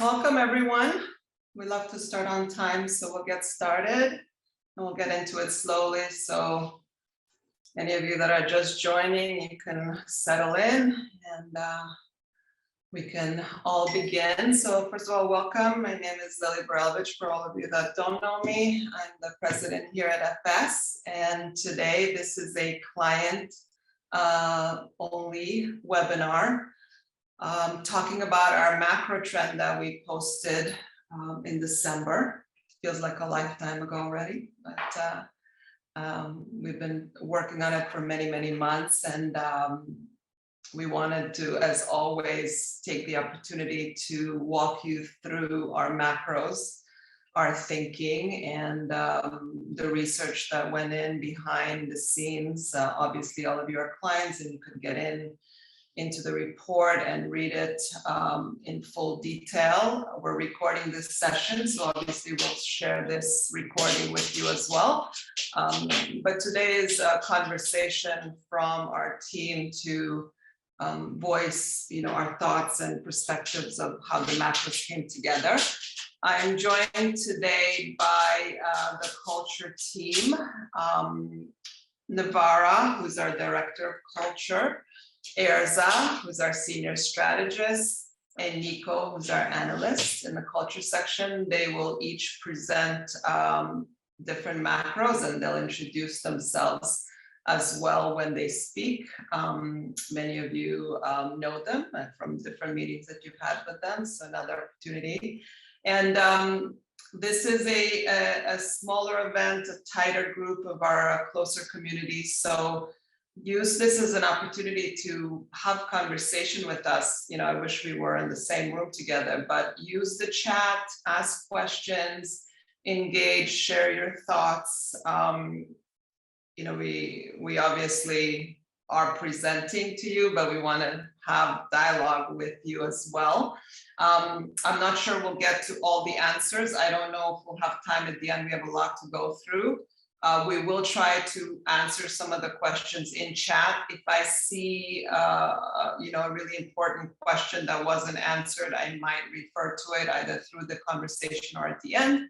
Welcome, everyone. We love to start on time, so we'll get started and we'll get into it slowly. So any of you that are just joining, you can settle in and we can all begin. So first of all, welcome. My name is Lily Baralovich. For all of you that don't know me, I'm the president here at FS. And today this is a client only webinar. Talking about our macro trend that we posted in December. Feels like a lifetime ago already, but we've been working on it for many, many months, and we wanted to, as always, take the opportunity to walk you through our macros, our thinking, and the research that went in behind the scenes. Obviously, all of you are clients, and you could get into the report and read it in full detail. We're recording this session, so obviously we'll share this recording with you as well. But today's conversation from our team to voice, our thoughts and perspectives of how the macros came together. I'm joined today by the culture team, Navara, who's our director of culture, Erza, who's our senior strategist, and Nico, who's our analyst in the culture section. They will each present different macros and they'll introduce themselves as well when they speak. Many of you know them from different meetings that you've had with them, so another opportunity. And this is a smaller event, a tighter group of our closer community. So use this as an opportunity to have conversation with us. I wish we were in the same room together, but use the chat, ask questions, engage, share your thoughts. We obviously are presenting to you, but we want to have dialogue with you as well. I'm not sure we'll get to all the answers. I don't know if we'll have time at the end. We have a lot to go through. We will try to answer some of the questions in chat. If I see, a really important question that wasn't answered, I might refer to it either through the conversation or at the end.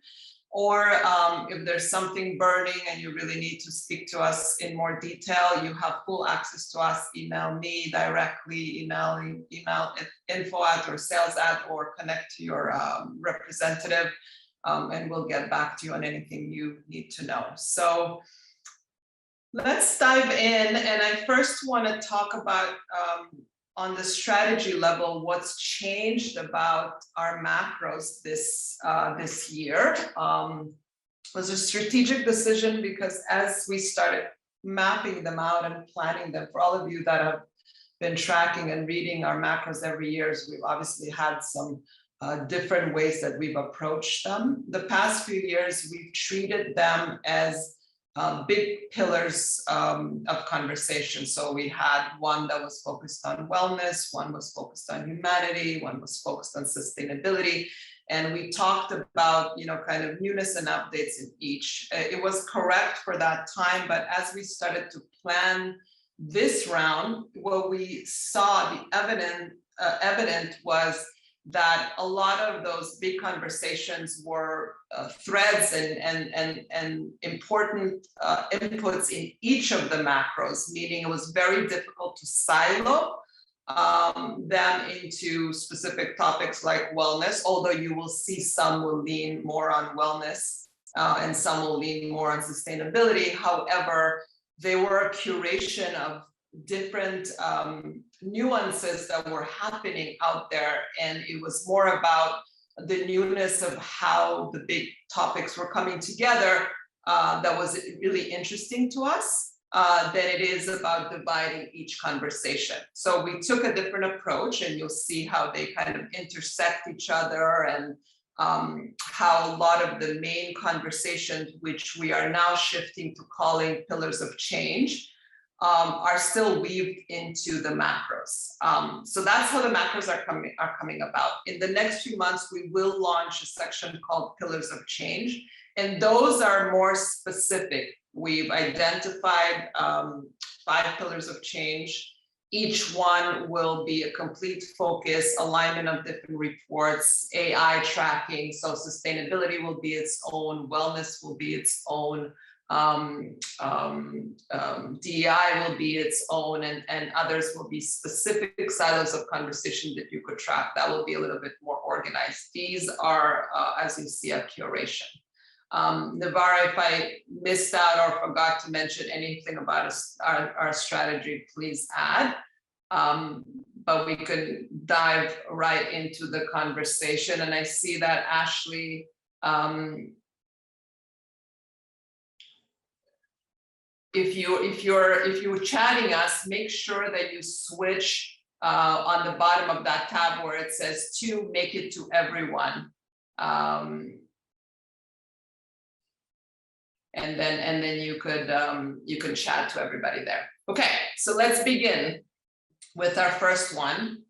Or if there's something burning and you really need to speak to us in more detail, you have full access to us. Email me directly, email info@ or sales@ or connect to your representative. And we'll get back to you on anything you need to know. So let's dive in. And I first want to talk about on the strategy level, what's changed about our macros this year. Was a strategic decision because as we started mapping them out and planning them, for all of you that have been tracking and reading our macros every year, we've obviously had some different ways that we've approached them. The past few years, we've treated them as big pillars of conversation. So we had one that was focused on wellness, one was focused on humanity, one was focused on sustainability. And we talked about, kind of newness and updates in each. It was correct for that time, but as we started to plan this round, what we saw, the evident was that a lot of those big conversations were threads and important inputs in each of the macros, meaning it was very difficult to silo them into specific topics like wellness, although you will see some will lean more on wellness and some will lean more on sustainability. However, they were a curation of different nuances that were happening out there, and it was more about the newness of how the big topics were coming together that was really interesting to us than it is about dividing each conversation. So we took a different approach, and you'll see how they kind of intersect each other, and how a lot of the main conversations, which we are now shifting to calling pillars of change, are still weaved into the macros. So that's how the macros are coming about. In the next few months, we will launch a section called Pillars of Change, and those are more specific. We've identified 5 pillars of change Each one will be a complete focus, alignment of different reports, AI tracking. So sustainability will be its own, wellness will be its own, DEI will be its own, and others will be specific silos of conversation that you could track. That will be a little bit more organized. These are, as you see, a curation. Navara, if I missed out or forgot to mention anything about our strategy, please add. But we could dive right into the conversation. And I see that Ashley, if you were chatting us, make sure that you switch on the bottom of that tab where it says to make it to everyone. And then you could chat to everybody there. Okay, so let's begin with our first one.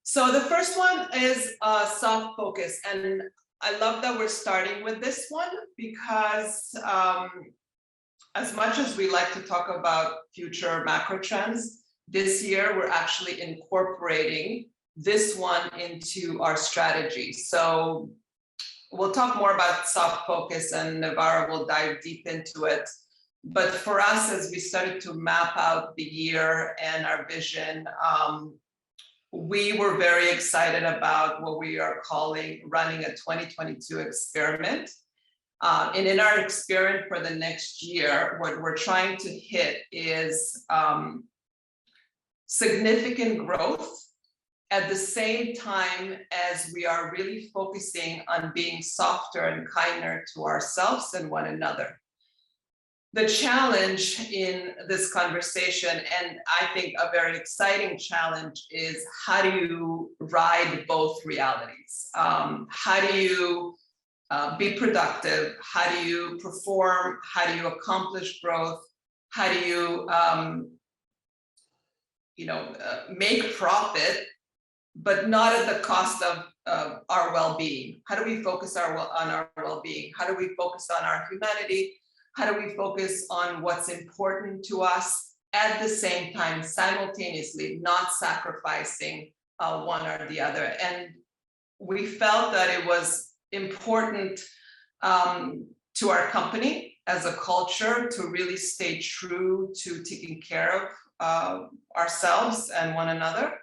So the first one is soft focus, and I love that we're starting with this one because as much as we like to talk about future macro trends, this year we're actually incorporating this one into our strategy. So we'll talk more about soft focus, and Navara will dive deep into it. But for us, as we started to map out the year and our vision, we were very excited about what we are calling running a 2022 experiment. And in our experiment for the next year, what we're trying to hit is significant growth at the same time as we are really focusing on being softer and kinder to ourselves and one another. The challenge in this conversation, and I think a very exciting challenge, is how do you ride both realities? How do you be productive? How do you perform? How do you accomplish growth? How do you, make profit, but not at the cost of our well-being? How do we focus on our well-being? How do we focus on our humanity? How do we focus on what's important to us at the same time, simultaneously, not sacrificing one or the other? And we felt that it was important to our company as a culture to really stay true to taking care of ourselves and one another,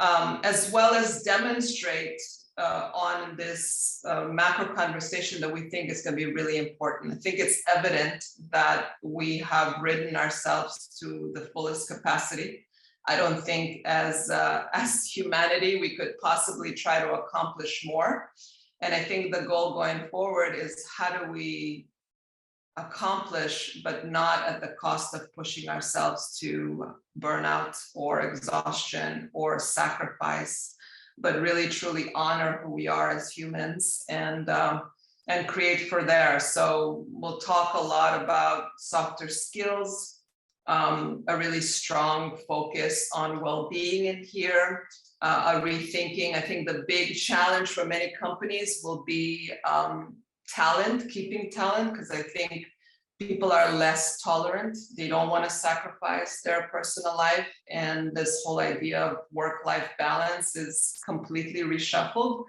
as well as demonstrate on this macro conversation that we think is going to be really important. I think it's evident that we have ridden ourselves to the fullest capacity. I don't think as humanity we could possibly try to accomplish more. And I think the goal going forward is how do we accomplish, but not at the cost of pushing ourselves to burnout or exhaustion or sacrifice, but really truly honor who we are as humans and create for there. So we'll talk a lot about softer skills, a really strong focus on well-being in here, a rethinking. I think the big challenge for many companies will be talent, keeping talent, because I think people are less tolerant. They don't want to sacrifice their personal life. And this whole idea of work-life balance is completely reshuffled.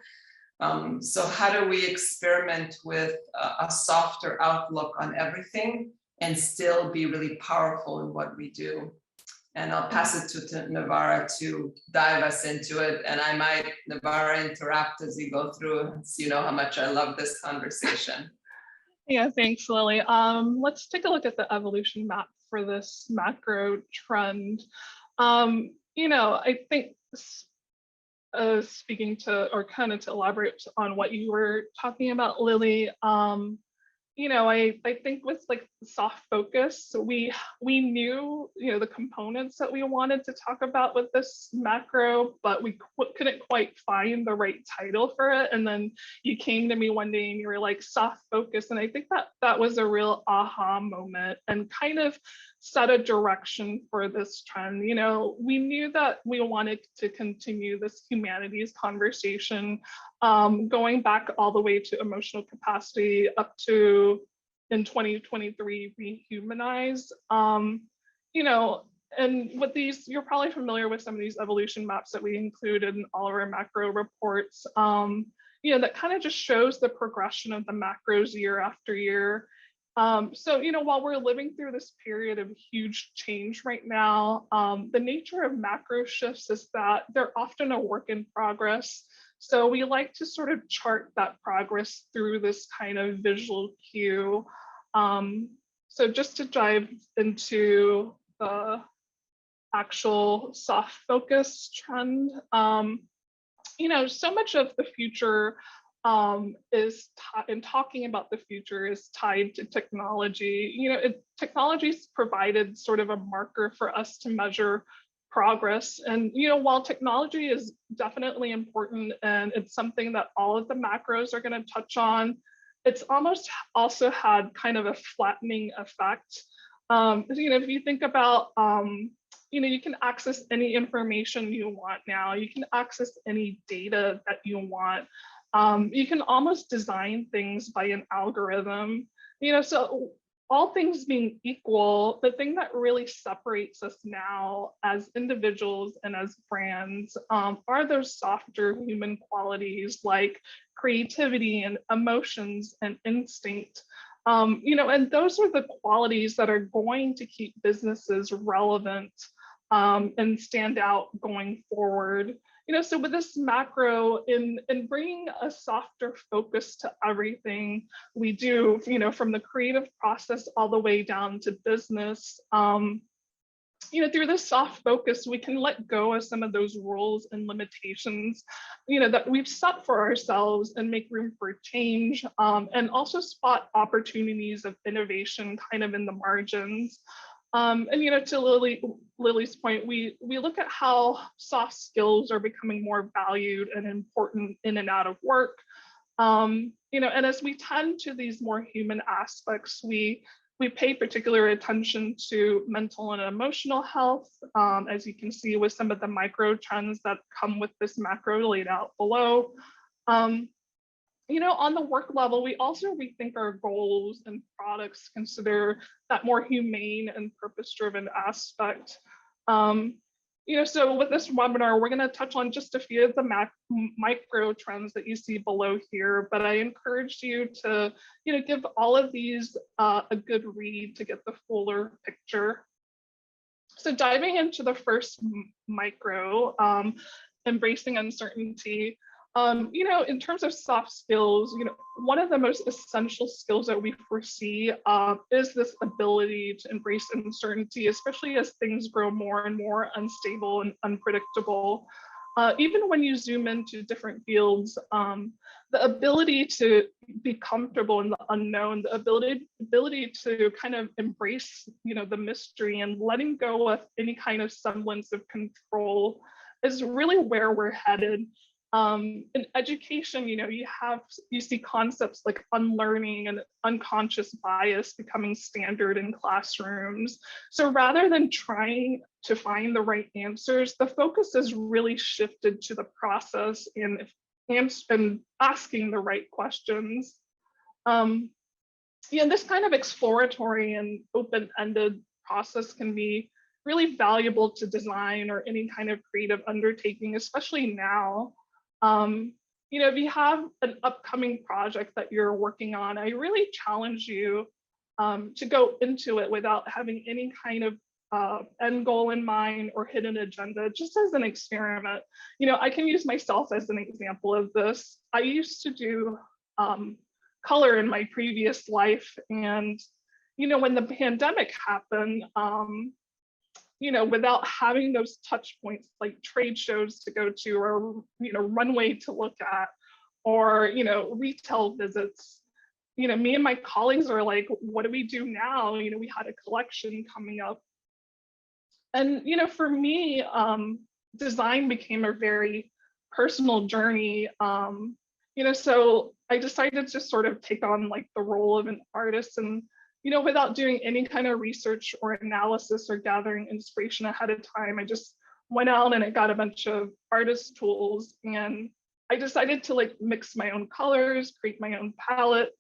So how do we experiment with a softer outlook on everything and still be really powerful in what we do? And I'll pass it to Navara to dive us into it. And I might, Navara, interrupt as we go through, so you know how much I love this conversation. Yeah, thanks, Lily. Let's take a look at the evolution map for this macro trend. I think speaking to, or kind of to elaborate on what you were talking about, Lily, I think with like soft focus, we knew, the components that we wanted to talk about with this macro, but we couldn't quite find the right title for it. And then you came to me one day and you were like, soft focus. And I think that was a real aha moment and kind of set a direction for this trend. We knew that we wanted to continue this humanities conversation, going back all the way to emotional capacity up to in 2023 rehumanize. And with these, you're probably familiar with some of these evolution maps that we include in all of our macro reports. That kind of just shows the progression of the macros year after year. So, while we're living through this period of huge change right now, the nature of macro shifts is that they're often a work in progress. So we like to sort of chart that progress through this kind of visual cue. So just to dive into the actual soft focus trend, so much of the future in talking about the future is tied to technology. Technology's provided sort of a marker for us to measure progress. And, while technology is definitely important and it's something that all of the macros are going to touch on, it's almost also had kind of a flattening effect. If you think about, you can access any information you want now. You can access any data that you want. You can almost design things by an algorithm. So all things being equal, the thing that really separates us now as individuals and as brands are those softer human qualities like creativity and emotions and instinct. And those are the qualities that are going to keep businesses relevant and stand out going forward. So with this macro, in bringing a softer focus to everything we do, from the creative process all the way down to business, through this soft focus, we can let go of some of those rules and limitations, that we've set for ourselves and make room for change, and also spot opportunities of innovation kind of in the margins. And to Lily's point, we look at how soft skills are becoming more valued and important in and out of work. And as we tend to these more human aspects, we pay particular attention to mental and emotional health, as you can see with some of the micro trends that come with this macro laid out below. On the work level, we also rethink our goals and products, consider that more humane and purpose-driven aspect. So with this webinar, we're going to touch on just a few of the micro trends that you see below here, but I encourage you to, give all of these a good read to get the fuller picture. So diving into the first micro, embracing uncertainty. In terms of soft skills, one of the most essential skills that we foresee is this ability to embrace uncertainty, especially as things grow more and more unstable and unpredictable. Even when you zoom into different fields, the ability to be comfortable in the unknown, the ability to kind of embrace, the mystery and letting go of any kind of semblance of control is really where we're headed. In education, you see concepts like unlearning and unconscious bias becoming standard in classrooms. So rather than trying to find the right answers, the focus is really shifted to the process and asking the right questions. This kind of exploratory and open-ended process can be really valuable to design or any kind of creative undertaking, especially now. If you have an upcoming project that you're working on, I really challenge you to go into it without having any kind of end goal in mind or hidden agenda, just as an experiment. I can use myself as an example of this. I used to do color in my previous life. And, when the pandemic happened, without having those touch points like trade shows to go to or, runway to look at or, retail visits, me and my colleagues are like, what do we do now? We had a collection coming up. And, for me, design became a very personal journey. So I decided to sort of take on like the role of an artist and without doing any kind of research or analysis or gathering inspiration ahead of time, I just went out and I got a bunch of artist tools and I decided to like mix my own colors, create my own palette.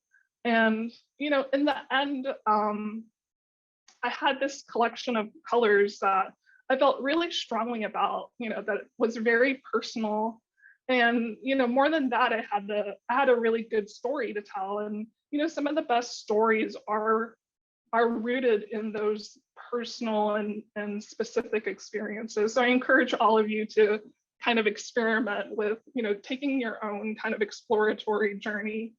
And, in the end, I had this collection of colors that I felt really strongly about, that it was very personal. And, more than that, I had a really good story to tell. And, some of the best stories are rooted in those personal and specific experiences. So I encourage all of you to kind of experiment with, taking your own kind of exploratory journey.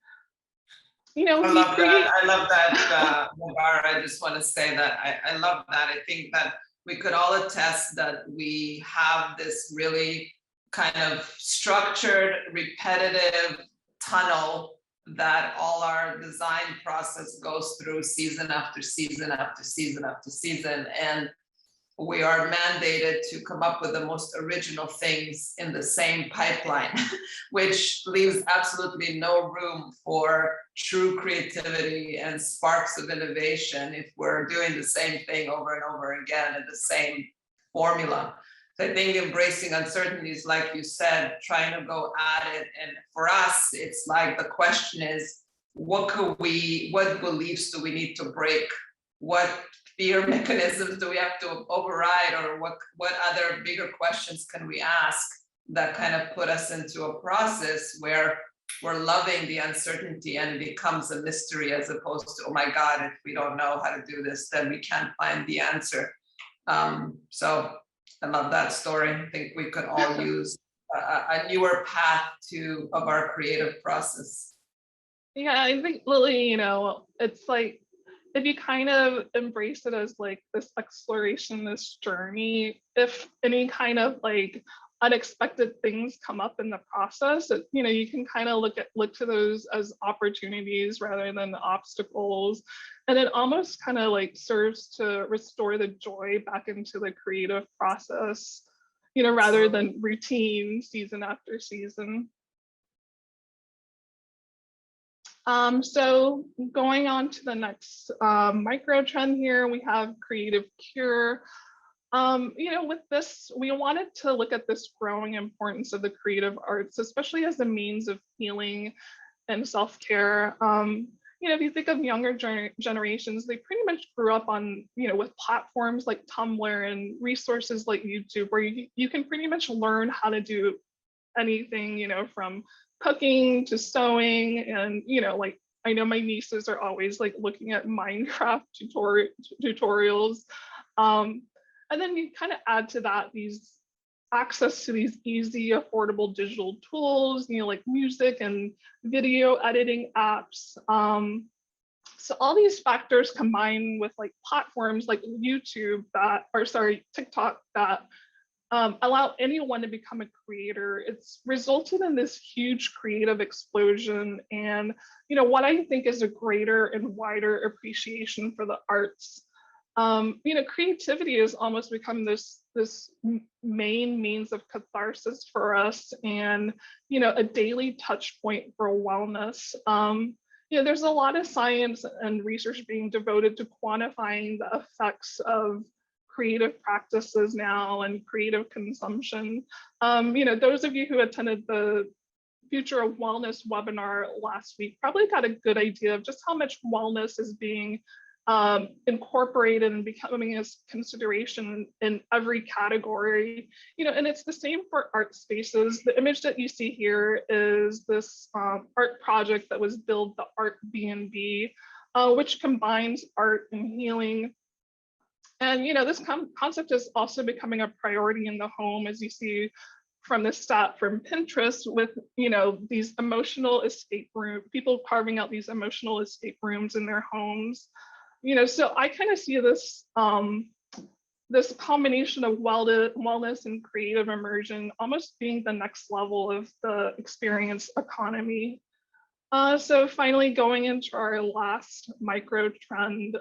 I We love that. create. I love that, Navar. I just want to say that I love that. I think that we could all attest that we have this really kind of structured, repetitive tunnel that all our design process goes through season after season after season after season. And we are mandated to come up with the most original things in the same pipeline, which leaves absolutely no room for true creativity and sparks of innovation if we're doing the same thing over and over again in the same formula. So I think embracing uncertainties, like you said, trying to go at it. And for us, it's like the question is, what beliefs do we need to break? What fear mechanisms do we have to override, or what other bigger questions can we ask that kind of put us into a process where we're loving the uncertainty and it becomes a mystery, as opposed to, oh my God, if we don't know how to do this, then we can't find the answer. So I love that story. I think we could all use a newer path of our creative process. Yeah, I think Lily, it's like, if you kind of embrace it as like this exploration, this journey, if any kind of like unexpected things come up in the process, you can kind of look to those as opportunities rather than obstacles. And it almost kind of like serves to restore the joy back into the creative process, rather than routine season after season. So going on to the next micro trend here, we have creative cure. With this, we wanted to look at this growing importance of the creative arts, especially as a means of healing and self-care. If you think of younger generations, they pretty much grew up on, with platforms like Tumblr and resources like YouTube, where you can pretty much learn how to do anything, from cooking to sewing. And like, I know my nieces are always like looking at Minecraft tutorials. And then you kind of add to that these access to these easy, affordable digital tools, like music and video editing apps. So all these factors combine with like platforms like TikTok, that allow anyone to become a creator. It's resulted in this huge creative explosion, and what I think is a greater and wider appreciation for the arts. Creativity has almost become this main means of catharsis for us, and a daily touch point for wellness. There's a lot of science and research being devoted to quantifying the effects of creative practices now and creative consumption. Those of you who attended the Future of Wellness webinar last week probably got a good idea of just how much wellness is being incorporated and becoming a consideration in every category. And it's the same for art spaces. The image that you see here is this art project that was billed the Art B&B, which combines art and healing. And this concept is also becoming a priority in the home, as you see from the stat from Pinterest, with these emotional escape rooms, people carving out these emotional escape rooms in their homes. So I kind of see this this combination of wellness and creative immersion almost being the next level of the experience economy. So finally, going into our last micro trend,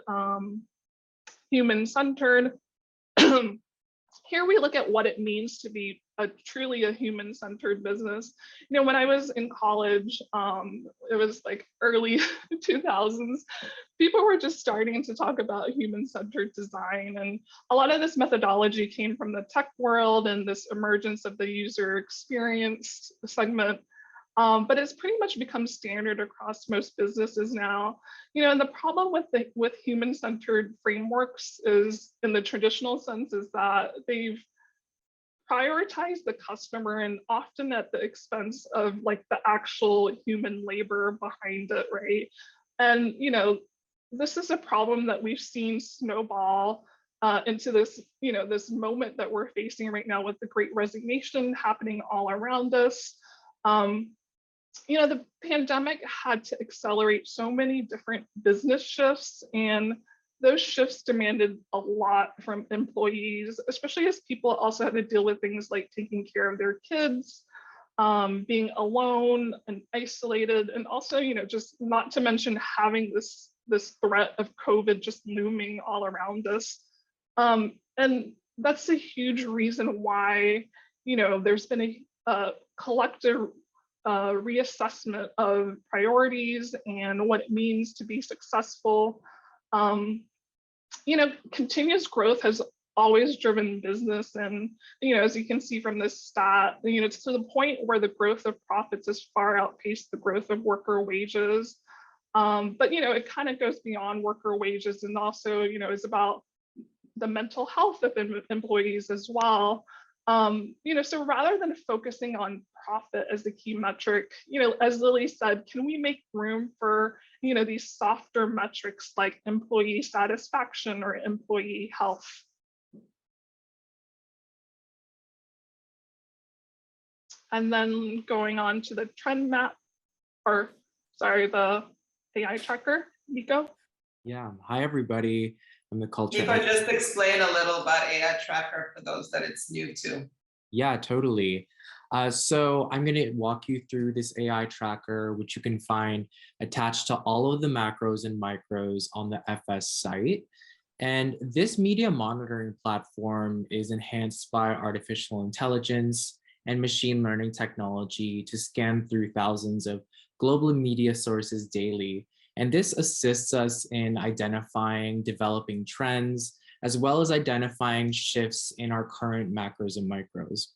human-centered. Here we look at what it means to be truly a human-centered business. When I was in college, it was like early 2000s, people were just starting to talk about human-centered design. And a lot of this methodology came from the tech world and this emergence of the user experience segment. But it's pretty much become standard across most businesses now. And the problem with human-centered frameworks is, in the traditional sense, is that they've prioritized the customer and often at the expense of like the actual human labor behind it, right? And this is a problem that we've seen snowball into this moment that we're facing right now with the Great Resignation happening all around us. The pandemic had to accelerate so many different business shifts, and those shifts demanded a lot from employees, especially as people also had to deal with things like taking care of their kids, being alone and isolated, and also, just not to mention having this threat of COVID just looming all around us. And that's a huge reason why, there's been a collective reassessment of priorities and what it means to be successful. Continuous growth has always driven business, and as you can see from this stat, it's to the point where the growth of profits has far outpaced the growth of worker wages. But it kind of goes beyond worker wages, and also is about the mental health of employees as well. So rather than focusing on profit as the key metric, as Lily said, can we make room for, these softer metrics like employee satisfaction or employee health? And then going on to the trend map, or sorry, the AI tracker, Nico. Yeah, hi everybody. I'm the culture. Nico, just explain a little about AI tracker for those that it's new to. Yeah, totally. So I'm going to walk you through this AI tracker, which you can find attached to all of the macros and micros on the FS site. And this media monitoring platform is enhanced by artificial intelligence and machine learning technology to scan through thousands of global media sources daily. And this assists us in identifying developing trends, as well as identifying shifts in our current macros and micros.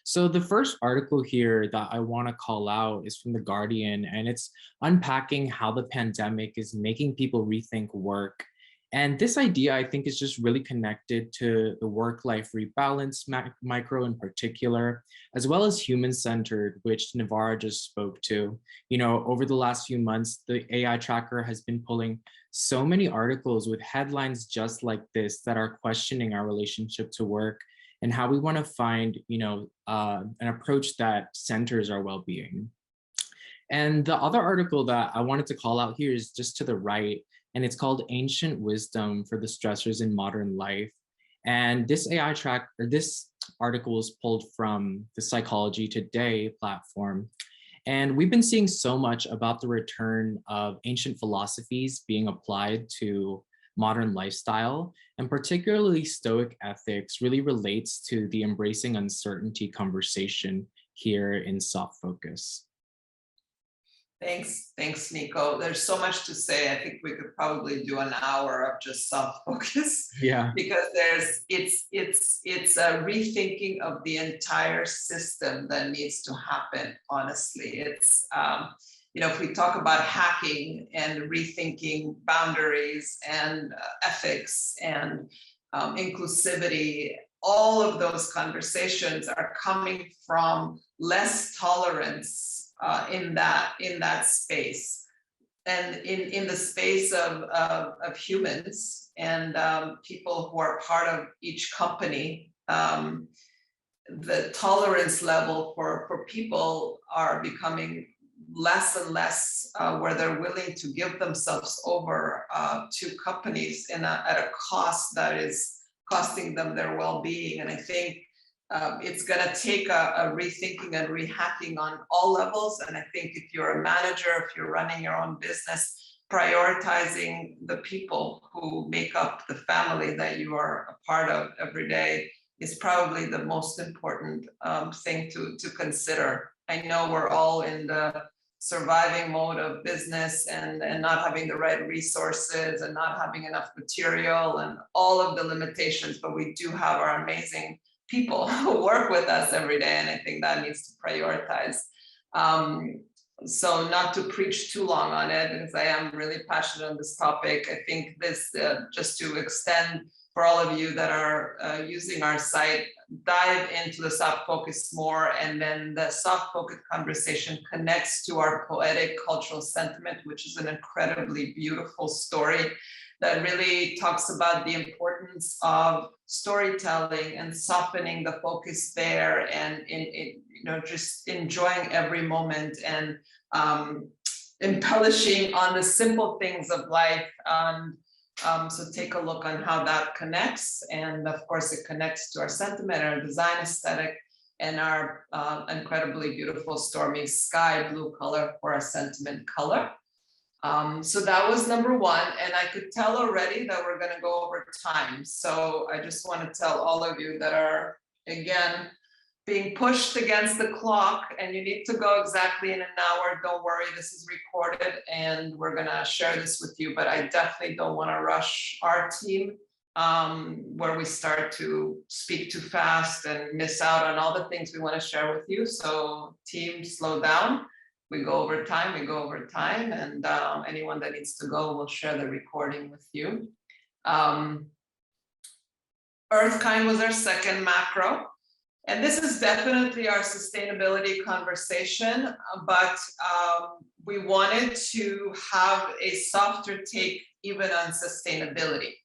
So the first article here that I want to call out is from The Guardian, and it's unpacking how the pandemic is making people rethink work. And this idea, I think, is just really connected to the work-life rebalance micro in particular, as well as human-centered, which Navarra just spoke to. Over the last few months, the AI tracker has been pulling so many articles with headlines just like this that are questioning our relationship to work and how we want to find, an approach that centers our well-being. And the other article that I wanted to call out here is just to the right, and it's called Ancient Wisdom for the Stressors in Modern Life. And this this article is pulled from the Psychology Today platform. And we've been seeing so much about the return of ancient philosophies being applied to modern lifestyle, and particularly Stoic ethics really relates to the embracing uncertainty conversation here in Soft Focus. Thanks, Nico. There's so much to say. I think we could probably do an hour of just Soft Focus. Yeah. Because it's a rethinking of the entire system that needs to happen. Honestly, it's if we talk about hacking and rethinking boundaries and ethics and inclusivity, all of those conversations are coming from less tolerance in that space, and in the space of humans and people who are part of each company. The tolerance level for people are becoming less and less, where they're willing to give themselves over to companies at a cost that is costing them their well-being. And I think it's going to take a rethinking and rehacking on all levels. And I think if you're a manager, if you're running your own business, prioritizing the people who make up the family that you are a part of every day is probably the most important thing to consider. I know we're all in the surviving mode of business and not having the right resources and not having enough material and all of the limitations, but we do have our amazing people who work with us every day, and I think that needs to prioritize So not to preach too long on it, because I am really passionate on this topic. I think this, just to extend for all of you that are using our site, dive into the soft focus more, and then the soft focus conversation connects to our poetic cultural sentiment, which is an incredibly beautiful story that really talks about the importance of storytelling and softening the focus there, and in just enjoying every moment, and embellishing on the simple things of life. So take a look on how that connects, and of course it connects to our sentiment, our design aesthetic, and our incredibly beautiful stormy sky blue color for our sentiment color. So that was number one, and I could tell already that we're gonna go over time. So I just want to tell all of you that are, again, being pushed against the clock, and you need to go exactly in an hour. Don't worry, this is recorded and we're gonna share this with you, but I definitely don't want to rush our team where we start to speak too fast and miss out on all the things we want to share with you. So team, slow down. We go over time, and anyone that needs to go, will share the recording with you. Earthkind was our second macro. And this is definitely our sustainability conversation, but we wanted to have a softer take even on sustainability.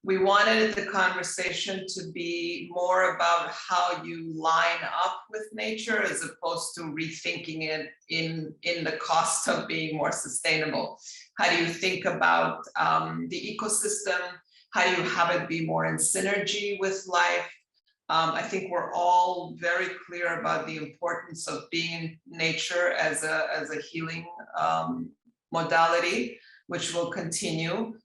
We wanted the conversation to be more about how you line up with nature, as opposed to rethinking it in the cost of being more sustainable. How do you think about the ecosystem? How do you have it be more in synergy with life? I think we're all very clear about the importance of being in nature as a healing modality, which will continue.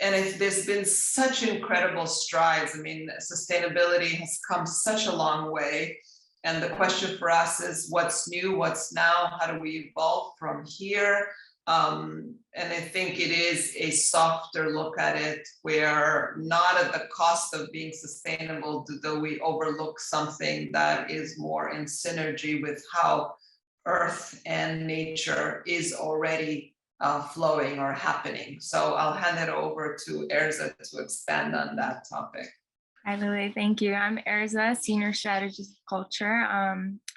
And there's been such incredible strides. I mean, sustainability has come such a long way. And the question for us is, what's new, what's now? How do we evolve from here? And I think it is a softer look at it, where not at the cost of being sustainable do we overlook something that is more in synergy with how Earth and nature is already flowing or happening. So I'll hand it over to Erza to expand on that topic. Hi, Lily. Thank you. I'm Erza, Senior Strategist of Culture.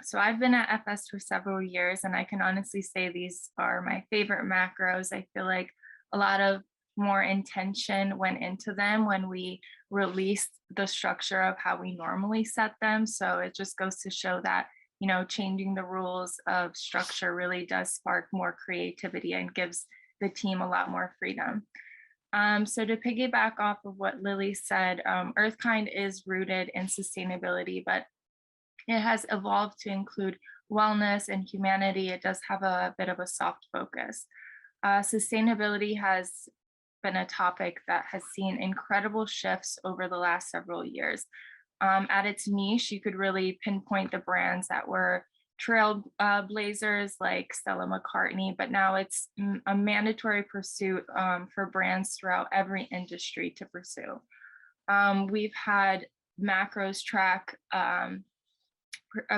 So I've been at FS for several years, and I can honestly say these are my favorite macros. I feel like a lot of more intention went into them when we released the structure of how we normally set them. So it just goes to show that, changing the rules of structure really does spark more creativity and gives the team a lot more freedom. So to piggyback off of what Lily said, Earthkind is rooted in sustainability, but it has evolved to include wellness and humanity. It does have a bit of a soft focus. Sustainability has been a topic that has seen incredible shifts over the last several years. At its niche, you could really pinpoint the brands that were trailblazers like Stella McCartney, but now it's a mandatory pursuit for brands throughout every industry to pursue. We've had macros track a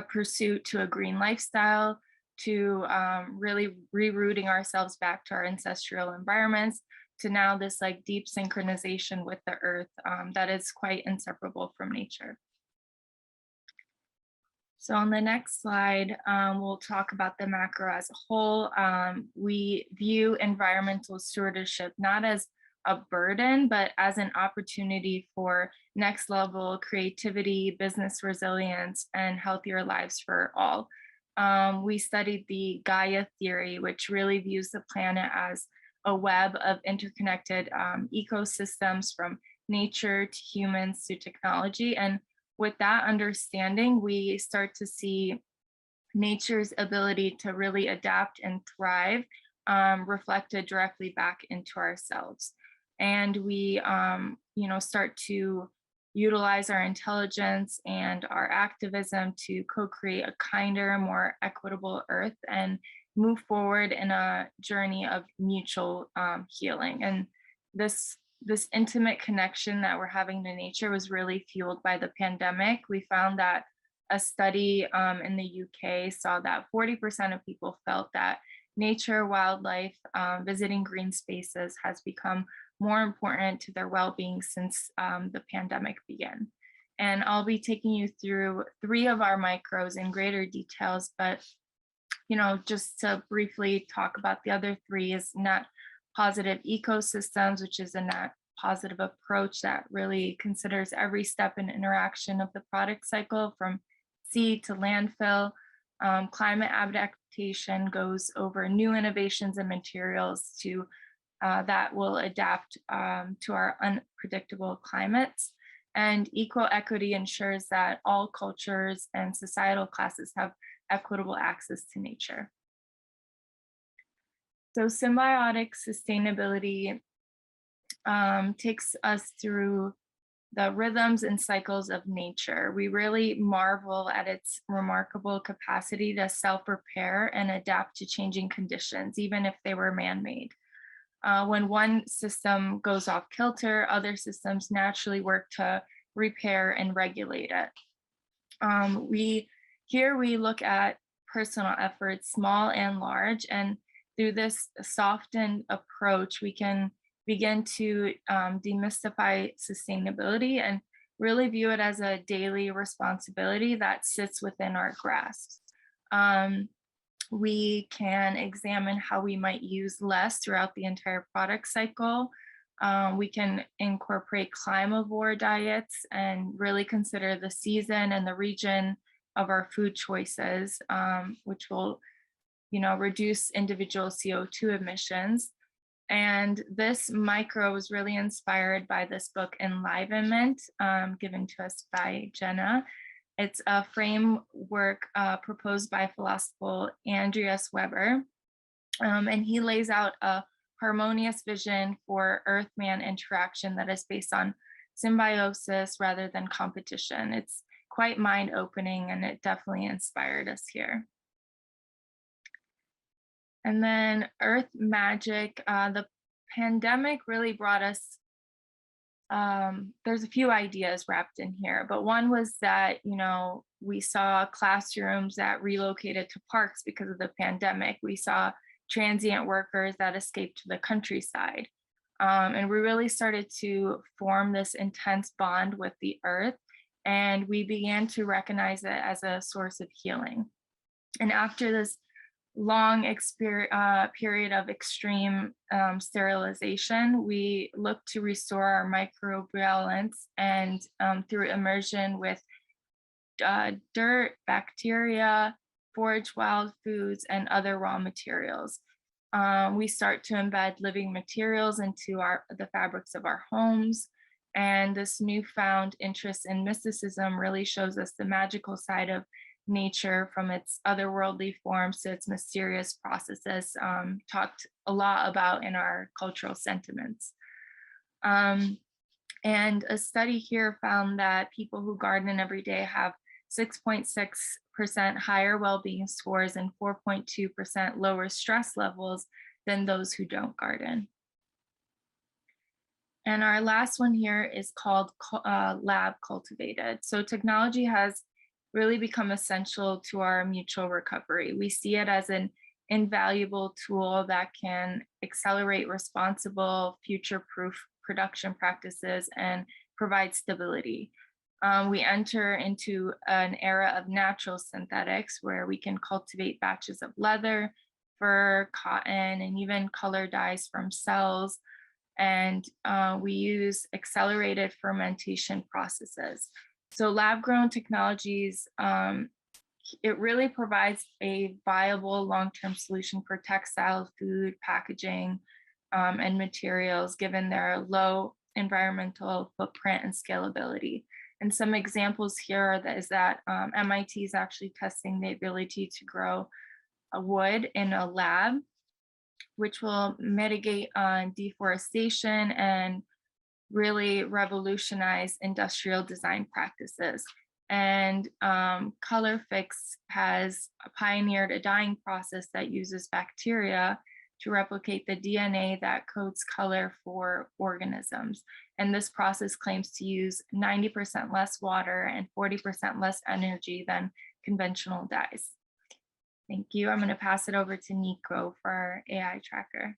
pursuit to a green lifestyle, to really rerouting ourselves back to our ancestral environments, to now this like deep synchronization with the earth that is quite inseparable from nature. So on the next slide, we'll talk about the macro as a whole. We view environmental stewardship not as a burden, but as an opportunity for next level creativity, business resilience, and healthier lives for all. We studied the Gaia theory, which really views the planet as a web of interconnected ecosystems, from nature to humans to technology. And with that understanding, we start to see nature's ability to really adapt and thrive reflected directly back into ourselves. And we start to utilize our intelligence and our activism to co-create a kinder, more equitable earth and move forward in a journey of mutual healing. And this intimate connection that we're having to nature was really fueled by the pandemic. We found that a study in the UK saw that 40% of people felt that nature, wildlife, visiting green spaces has become more important to their well-being since the pandemic began. And I'll be taking you through 3 of our micros in greater details, but just to briefly talk about the other 3 is net positive ecosystems, which is a net positive approach that really considers every step in interaction of the product cycle from seed to landfill. Climate adaptation goes over new innovations and materials that will adapt to our unpredictable climates. And equal equity ensures that all cultures and societal classes have equitable access to nature. So symbiotic sustainability takes us through the rhythms and cycles of nature. We really marvel at its remarkable capacity to self-repair and adapt to changing conditions, even if they were man-made. When one system goes off kilter, other systems naturally work to repair and regulate it. Here we look at personal efforts, small and large, and through this softened approach, we can begin to demystify sustainability and really view it as a daily responsibility that sits within our grasp. We can examine how we might use less throughout the entire product cycle. We can incorporate climavore diets and really consider the season and the region of our food choices, which will, reduce individual CO2 emissions. And this micro was really inspired by this book, Enlivenment, given to us by Jenna. It's a framework proposed by philosopher Andreas Weber. And he lays out a harmonious vision for Earth-man interaction that is based on symbiosis rather than competition. It's quite mind-opening, and it definitely inspired us here. And then Earth Magic, the pandemic really brought us, there's a few ideas wrapped in here, but one was that, we saw classrooms that relocated to parks because of the pandemic. We saw transient workers that escaped to the countryside. And we really started to form this intense bond with the earth, and we began to recognize it as a source of healing. And after this long period of extreme sterilization, we look to restore our microbalance and through immersion with dirt, bacteria, forage wild foods, and other raw materials. We start to embed living materials into the fabrics of our homes. And this newfound interest in mysticism really shows us the magical side of nature, from its otherworldly forms to its mysterious processes, talked a lot about in our cultural sentiments. And a study here found that people who garden every day have 6.6% higher well-being scores and 4.2% lower stress levels than those who don't garden. And our last one here is called lab cultivated. So technology has really become essential to our mutual recovery. We see it as an invaluable tool that can accelerate responsible, future-proof production practices and provide stability. We enter into an era of natural synthetics where we can cultivate batches of leather, fur, cotton, and even color dyes from cells. And we use accelerated fermentation processes. So lab-grown technologies, it really provides a viable long-term solution for textile, food, packaging, and materials, given their low environmental footprint and scalability. And some examples here is that MIT is actually testing the ability to grow a wood in a lab, which will mitigate deforestation and really revolutionize industrial design practices. And ColorFix has pioneered a dyeing process that uses bacteria to replicate the DNA that codes color for organisms. And this process claims to use 90% less water and 40% less energy than conventional dyes. Thank you. I'm going to pass it over to Nico for our AI tracker.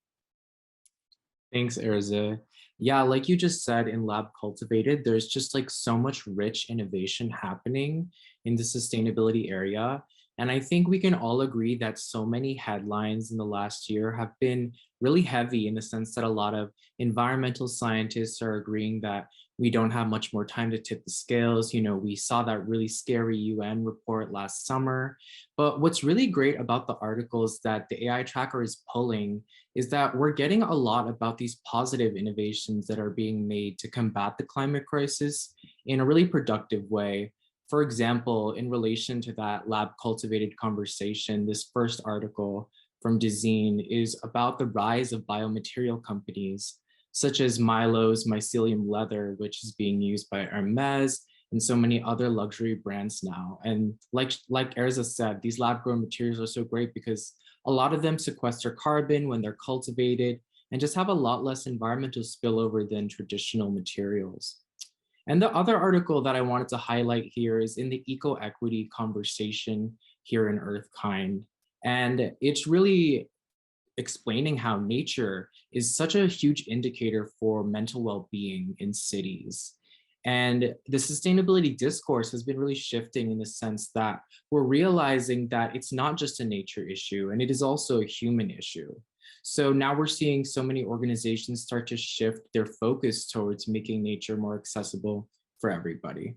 Thanks, Erza. Yeah, like you just said, in Lab Cultivated, there's just like so much rich innovation happening in the sustainability area. And I think we can all agree that so many headlines in the last year have been really heavy in the sense that a lot of environmental scientists are agreeing that we don't have much more time to tip the scales. You know, we saw that really scary UN report last summer. But what's really great about the articles that the AI tracker is pulling is that we're getting a lot about these positive innovations that are being made to combat the climate crisis in a really productive way. For example, in relation to that lab cultivated conversation, this first article from Dezeen is about the rise of biomaterial companies, such as Milo's mycelium leather, which is being used by Hermes and so many other luxury brands now. And like Erza said, these lab grown materials are so great because a lot of them sequester carbon when they're cultivated and just have a lot less environmental spillover than traditional materials. And the other article that I wanted to highlight here is in the eco-equity conversation here in Earthkind. And it's really explaining how nature is such a huge indicator for mental well-being in cities. And the sustainability discourse has been really shifting in the sense that we're realizing that it's not just a nature issue, and it is also a human issue. So now we're seeing so many organizations start to shift their focus towards making nature more accessible for everybody.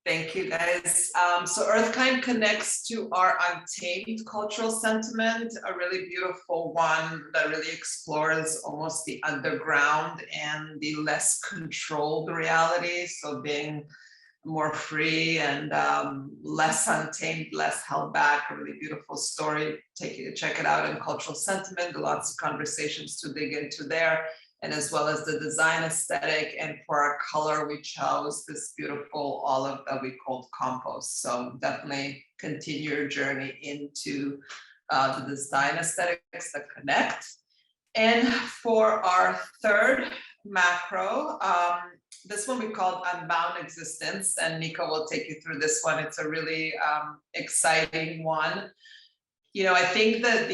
Thank you, guys. So Earthkind connects to our Untamed cultural sentiment, a really beautiful one that really explores almost the underground and the less controlled reality. So being more free and less untamed, less held back, a really beautiful story. Check it out in Cultural Sentiment, lots of conversations to dig into there, and as well as the design aesthetic. And for our color, we chose this beautiful olive that we called Compost. So definitely continue your journey into the design aesthetics that connect. And for our third macro, this one we called Unbound Existence, and Nico will take you through this one. It's a really exciting one. You know, I think that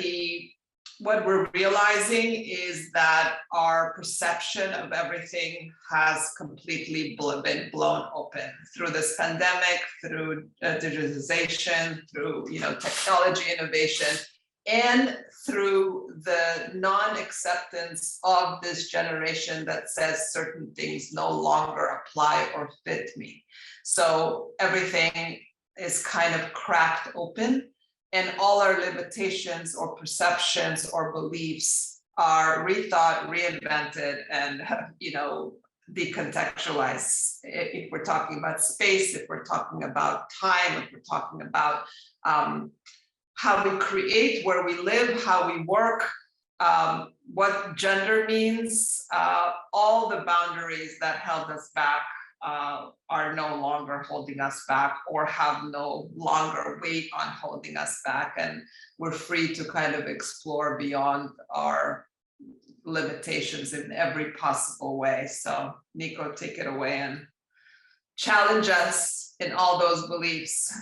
what we're realizing is that our perception of everything has completely been blown open through this pandemic, through digitization, through technology innovation, and through the non-acceptance of this generation that says certain things no longer apply or fit me. So everything is kind of cracked open, and all our limitations or perceptions or beliefs are rethought, reinvented, and decontextualized. If we're talking about space, if we're talking about time, if we're talking about how we create, where we live, how we work, what gender means, all the boundaries that held us back are no longer holding us back or have no longer weight on holding us back. And we're free to kind of explore beyond our limitations in every possible way. So Nico, take it away and challenge us in all those beliefs.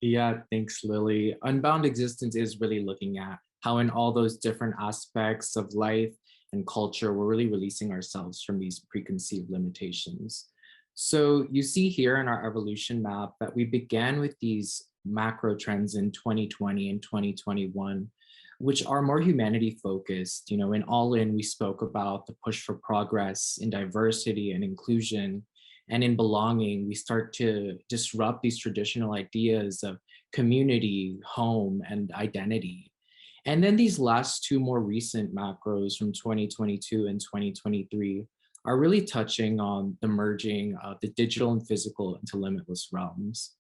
Yeah, thanks, Lily. Unbound Existence is really looking at how in all those different aspects of life and culture, we're really releasing ourselves from these preconceived limitations. So you see here in our evolution map that we began with these macro trends in 2020 and 2021, which are more humanity focused. In All In, we spoke about the push for progress in diversity and inclusion. And in belonging, we start to disrupt these traditional ideas of community, home, and identity. And then these last two more recent macros from 2022 and 2023 are really touching on the merging of the digital and physical into limitless realms.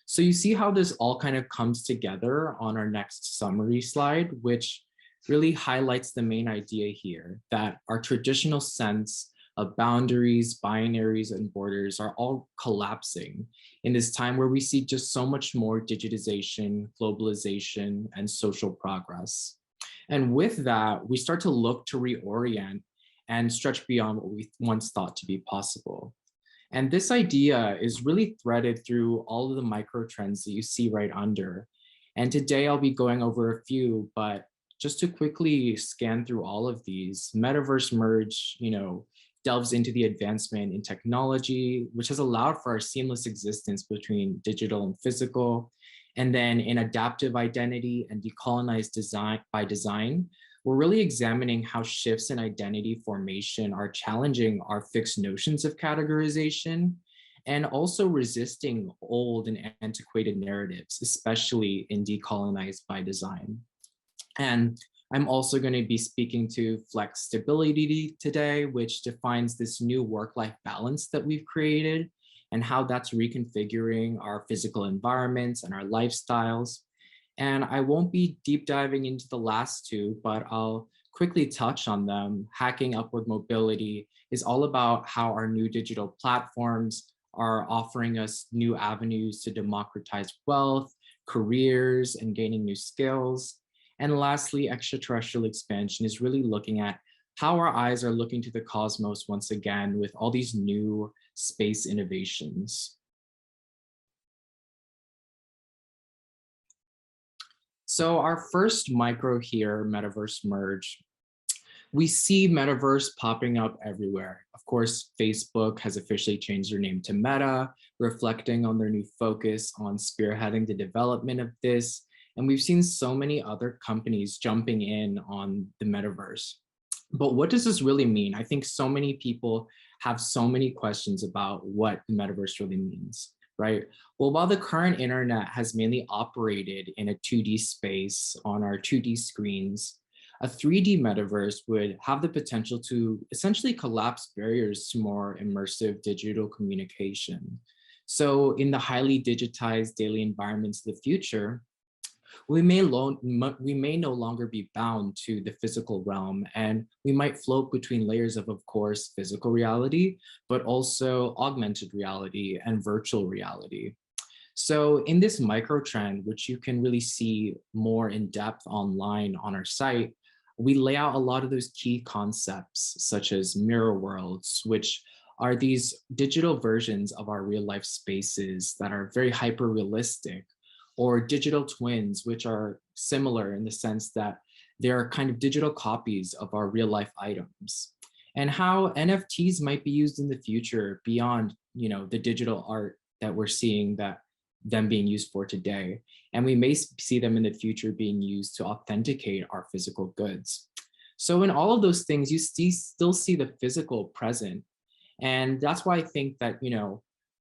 So you see how this all kind of comes together on our next summary slide, which really highlights the main idea here, that our traditional sense of boundaries, binaries, and borders are all collapsing in this time where we see just so much more digitization, globalization, and social progress. And with that, we start to look to reorient and stretch beyond what we once thought to be possible. And this idea is really threaded through all of the micro trends that you see right under. And today I'll be going over a few, but just to quickly scan through all of these, Metaverse Merge, delves into the advancement in technology, which has allowed for our seamless existence between digital and physical. And then in adaptive identity and decolonized design by design, we're really examining how shifts in identity formation are challenging our fixed notions of categorization and also resisting old and antiquated narratives, especially in decolonized by design. And I'm also going to be speaking to flex stability today, which defines this new work-life balance that we've created and how that's reconfiguring our physical environments and our lifestyles. And I won't be deep diving into the last two, but I'll quickly touch on them. Hacking Upward Mobility is all about how our new digital platforms are offering us new avenues to democratize wealth, careers, and gaining new skills. And lastly, Extraterrestrial Expansion is really looking at how our eyes are looking to the cosmos once again with all these new space innovations. So our first micro here, Metaverse Merge, we see Metaverse popping up everywhere. Of course, Facebook has officially changed their name to Meta, reflecting on their new focus on spearheading the development of this. And we've seen so many other companies jumping in on the Metaverse. But what does this really mean? I think so many people have so many questions about what the Metaverse really means, right? Well, while the current internet has mainly operated in a 2D space on our 2D screens, a 3D metaverse would have the potential to essentially collapse barriers to more immersive digital communication. So in the highly digitized daily environments of the future, we may no longer be bound to the physical realm, and we might float between layers of course, physical reality, but also augmented reality and virtual reality. So in this micro trend, which you can really see more in depth online on our site, we lay out a lot of those key concepts, such as mirror worlds, which are these digital versions of our real life spaces that are very hyper realistic, or digital twins, which are similar in the sense that they are kind of digital copies of our real life items, and how NFTs might be used in the future beyond, the digital art that we're seeing that them being used for today. And we may see them in the future being used to authenticate our physical goods. So in all of those things, you still see the physical present. And that's why I think that,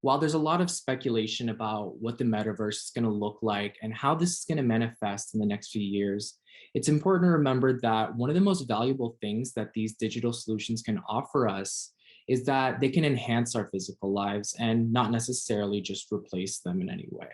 while there's a lot of speculation about what the metaverse is going to look like and how this is going to manifest in the next few years, it's important to remember that one of the most valuable things that these digital solutions can offer us is that they can enhance our physical lives and not necessarily just replace them in any way.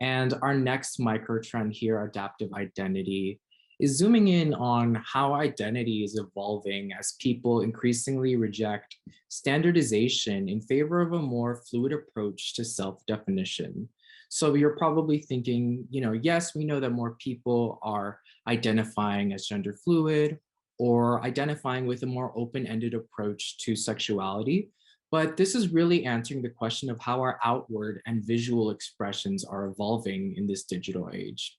And our next micro trend here, adaptive identity, is zooming in on how identity is evolving as people increasingly reject standardization in favor of a more fluid approach to self-definition. So you're probably thinking, yes, we know that more people are identifying as gender fluid or identifying with a more open-ended approach to sexuality, but this is really answering the question of how our outward and visual expressions are evolving in this digital age.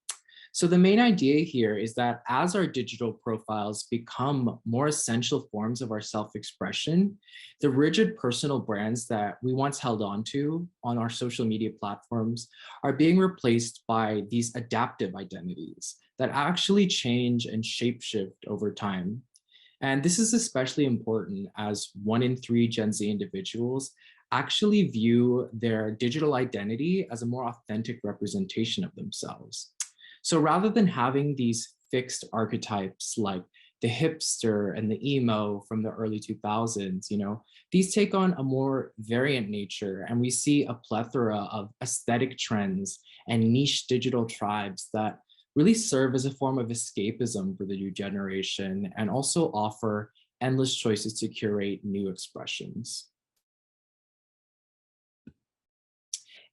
So the main idea here is that as our digital profiles become more essential forms of our self-expression, the rigid personal brands that we once held on to on our social media platforms are being replaced by these adaptive identities that actually change and shapeshift over time. And this is especially important as 1 in 3 Gen Z individuals actually view their digital identity as a more authentic representation of themselves. So rather than having these fixed archetypes like the hipster and the emo from the early 2000s, these take on a more variant nature, and we see a plethora of aesthetic trends and niche digital tribes that really serve as a form of escapism for the new generation and also offer endless choices to curate new expressions.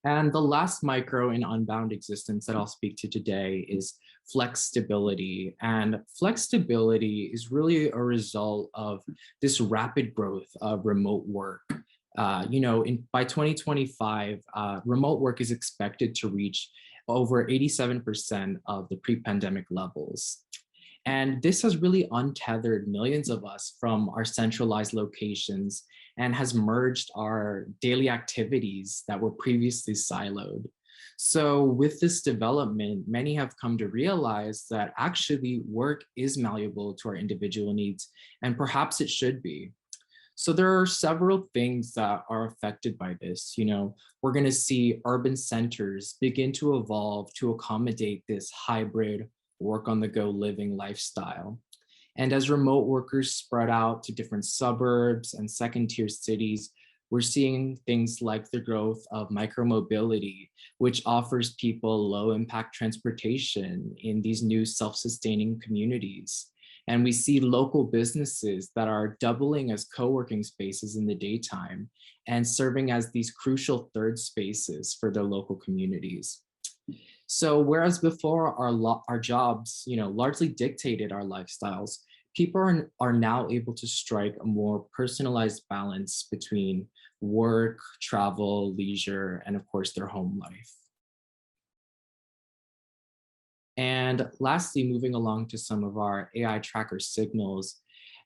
And the last micro in Unbound Existence that I'll speak to today is flexibility. And flexibility is really a result of this rapid growth of remote work. By 2025, remote work is expected to reach over 87% of the pre-pandemic levels. And this has really untethered millions of us from our centralized locations and has merged our daily activities that were previously siloed. So with this development, many have come to realize that actually work is malleable to our individual needs, and perhaps it should be. So there are several things that are affected by this. We're going to see urban centers begin to evolve to accommodate this hybrid work on the go living lifestyle. And as remote workers spread out to different suburbs and second tier cities, we're seeing things like the growth of micromobility, which offers people low impact transportation in these new self-sustaining communities. And we see local businesses that are doubling as co-working spaces in the daytime and serving as these crucial third spaces for their local communities. So whereas before our jobs, largely dictated our lifestyles, people are now able to strike a more personalized balance between work, travel, leisure, and of course their home life. And lastly, moving along to some of our AI tracker signals,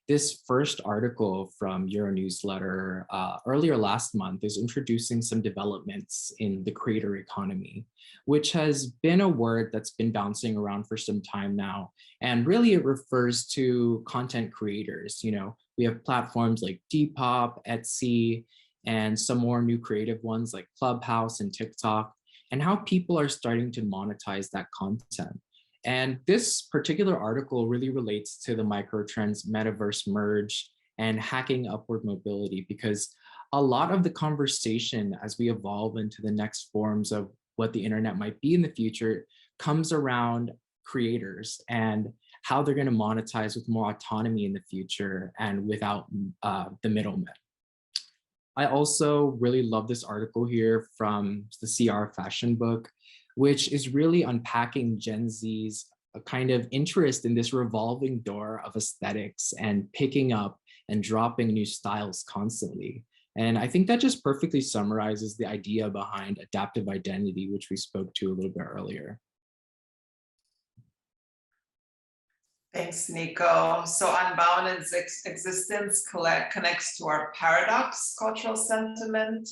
this first article from Euronewsletter earlier last month is introducing some developments in the creator economy, which has been a word that's been bouncing around for some time now. And really it refers to content creators. We have platforms like Depop, Etsy, and some more new creative ones like Clubhouse and TikTok, and how people are starting to monetize that content. And this particular article really relates to the microtrends metaverse merge and hacking upward mobility, because a lot of the conversation as we evolve into the next forms of what the internet might be in the future comes around creators and how they're going to monetize with more autonomy in the future and without the middlemen. I also really love this article here from the CR Fashion Book, which is really unpacking Gen Z's kind of interest in this revolving door of aesthetics and picking up and dropping new styles constantly. And I think that just perfectly summarizes the idea behind adaptive identity, which we spoke to a little bit earlier. Thanks, Nico. So Unbound Existence connects to our paradox cultural sentiment,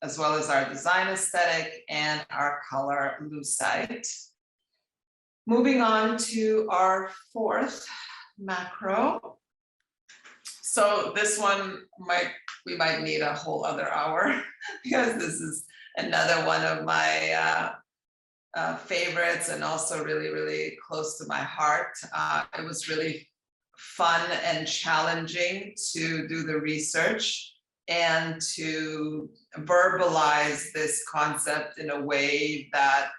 as well as our design aesthetic and our color lucite. Moving on to our fourth macro. So this one we might need a whole other hour because this is another one of my favorites and also really, really close to my heart. It was really fun and challenging to do the research and to verbalize this concept in a way that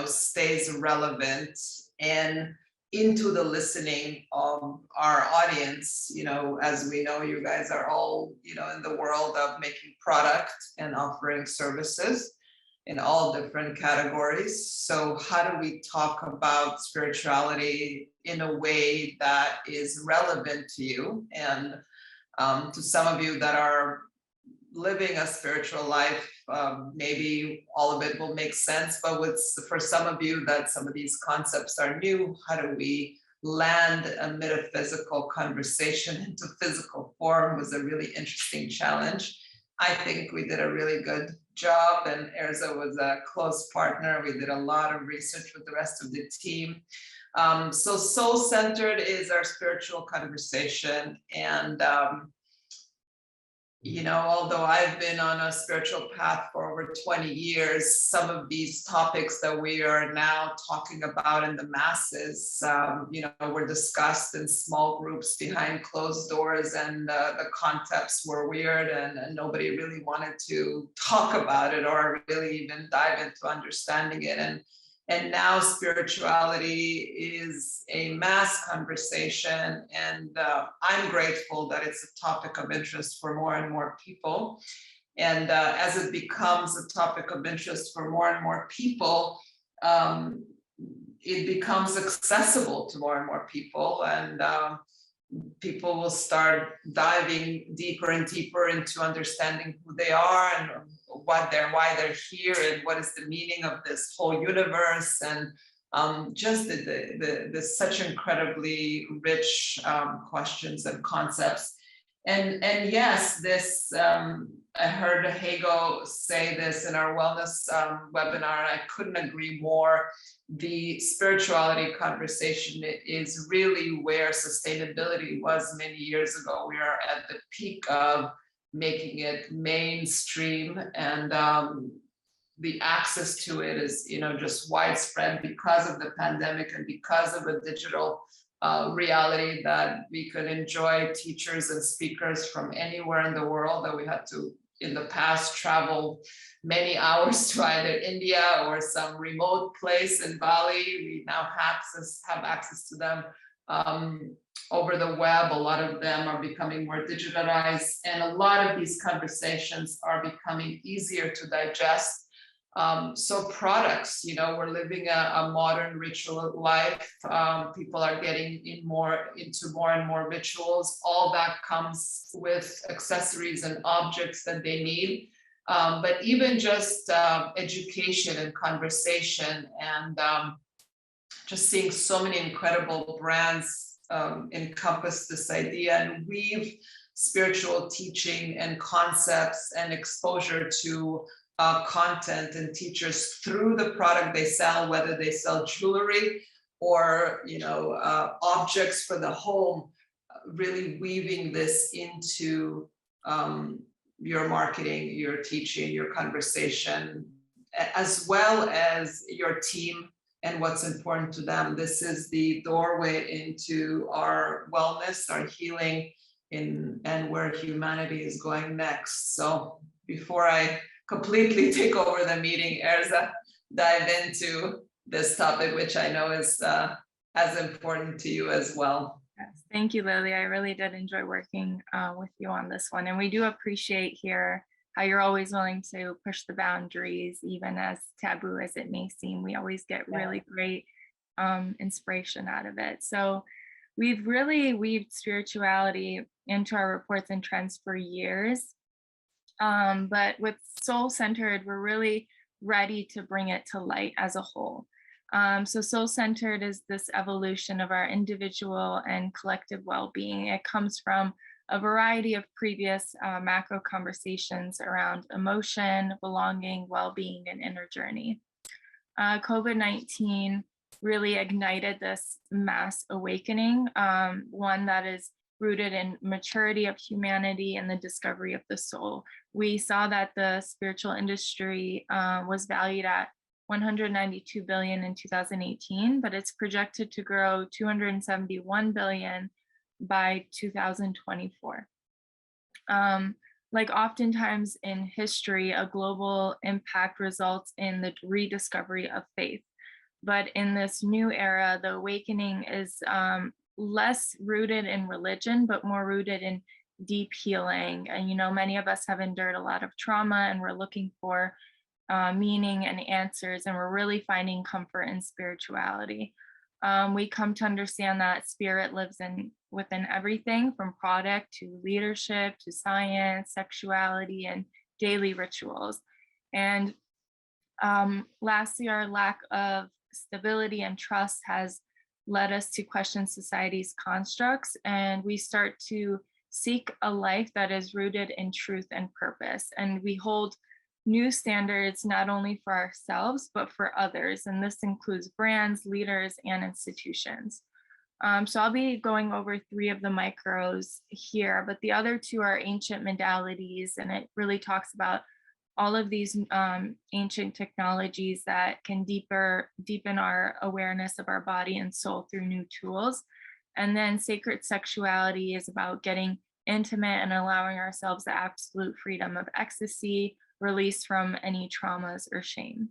stays relevant and into the listening of our audience. As we know, you guys are all in the world of making product and offering services in all different categories. So how do we talk about spirituality in a way that is relevant to you and to some of you that are living a spiritual life? Maybe all of it will make sense, but for some of you that some of these concepts are new, how do we land a metaphysical conversation into physical form was a really interesting challenge. I think we did a really good job, and Erza was a close partner. We did a lot of research with the rest of the team. So soul-centered is our spiritual conversation. And, although I've been on a spiritual path for over 20 years, some of these topics that we are now talking about in the masses, were discussed in small groups behind closed doors, and the concepts were weird and nobody really wanted to talk about it or really even dive into understanding it. And And now spirituality is a mass conversation, and I'm grateful that it's a topic of interest for more and more people. And as it becomes a topic of interest for more and more people, it becomes accessible to more and more people, and people will start diving deeper and deeper into understanding who they are and why they're here and what is the meaning of this whole universe, and just the such incredibly rich questions and concepts. And yes, this I heard Hago say this in our wellness webinar, and I couldn't agree more. The spirituality conversation is really where sustainability was many years ago. We are at the peak of making it mainstream, and the access to it is, just widespread because of the pandemic and because of a digital reality that we could enjoy teachers and speakers from anywhere in the world that we had to, in the past, travel many hours to either India or some remote place in Bali. We now have access to them over the web. A lot of them are becoming more digitalized, and a lot of these conversations are becoming easier to digest. So products, we're living a modern ritual life. People are getting into more and more rituals. All that comes with accessories and objects that they need. But even just education and conversation, and just seeing so many incredible brands encompass this idea and weave spiritual teaching and concepts and exposure to content and teachers through the product they sell, whether they sell jewelry or objects for the home, really weaving this into your marketing, your teaching, your conversation, as well as your team and what's important to them. This is the doorway into our wellness, our healing, and where humanity is going next. So before I completely take over the meeting, Erza, dive into this topic, which I know is as important to you as well. Yes, thank you, Lily. I really did enjoy working with you on this one. And we do appreciate here how you're always willing to push the boundaries, even as taboo as it may seem. We always get really great inspiration out of it. So we've really weaved spirituality into our reports and trends for years. But with Soul Centered, we're really ready to bring it to light as a whole. So Soul Centered is this evolution of our individual and collective well-being. It comes from a variety of previous macro conversations around emotion, belonging, well-being, and inner journey. COVID-19 really ignited this mass awakening, one that is rooted in maturity of humanity and the discovery of the soul. We saw that the spiritual industry was valued at 192 billion in 2018, but it's projected to grow 271 billion by 2024. Like oftentimes in history, a global impact results in the rediscovery of faith. But in this new era, the awakening is less rooted in religion, but more rooted in deep healing. And, many of us have endured a lot of trauma, and we're looking for meaning and answers, and we're really finding comfort in spirituality. We come to understand that spirit lives within everything from product to leadership to science, sexuality, and daily rituals. And lastly, our lack of stability and trust has led us to question society's constructs, and we start to seek a life that is rooted in truth and purpose. And we hold new standards not only for ourselves, but for others. And this includes brands, leaders, and institutions. So I'll be going over 3 of the micros here, but the other 2 are ancient modalities, and it really talks about all of these ancient technologies that can deepen our awareness of our body and soul through new tools. And then sacred sexuality is about getting intimate and allowing ourselves the absolute freedom of ecstasy, release from any traumas or shame.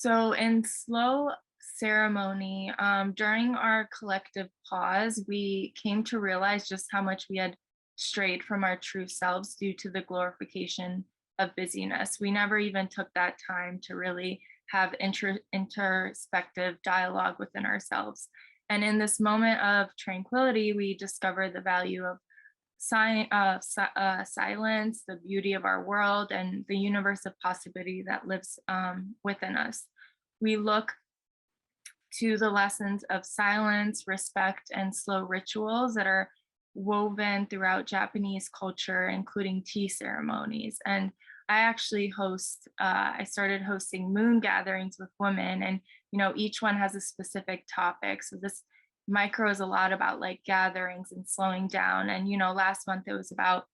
So in slow ceremony, during our collective pause, we came to realize just how much we had strayed from our true selves due to the glorification of busyness. We never even took that time to really have introspective dialogue within ourselves. And in this moment of tranquility, we discovered the value of silence, the beauty of our world, and the universe of possibility that lives within us. We look to the lessons of silence, respect, and slow rituals that are woven throughout Japanese culture, including tea ceremonies. And I actually I started hosting moon gatherings with women, and each one has a specific topic. So this micro is a lot about like gatherings and slowing down. And last month it was about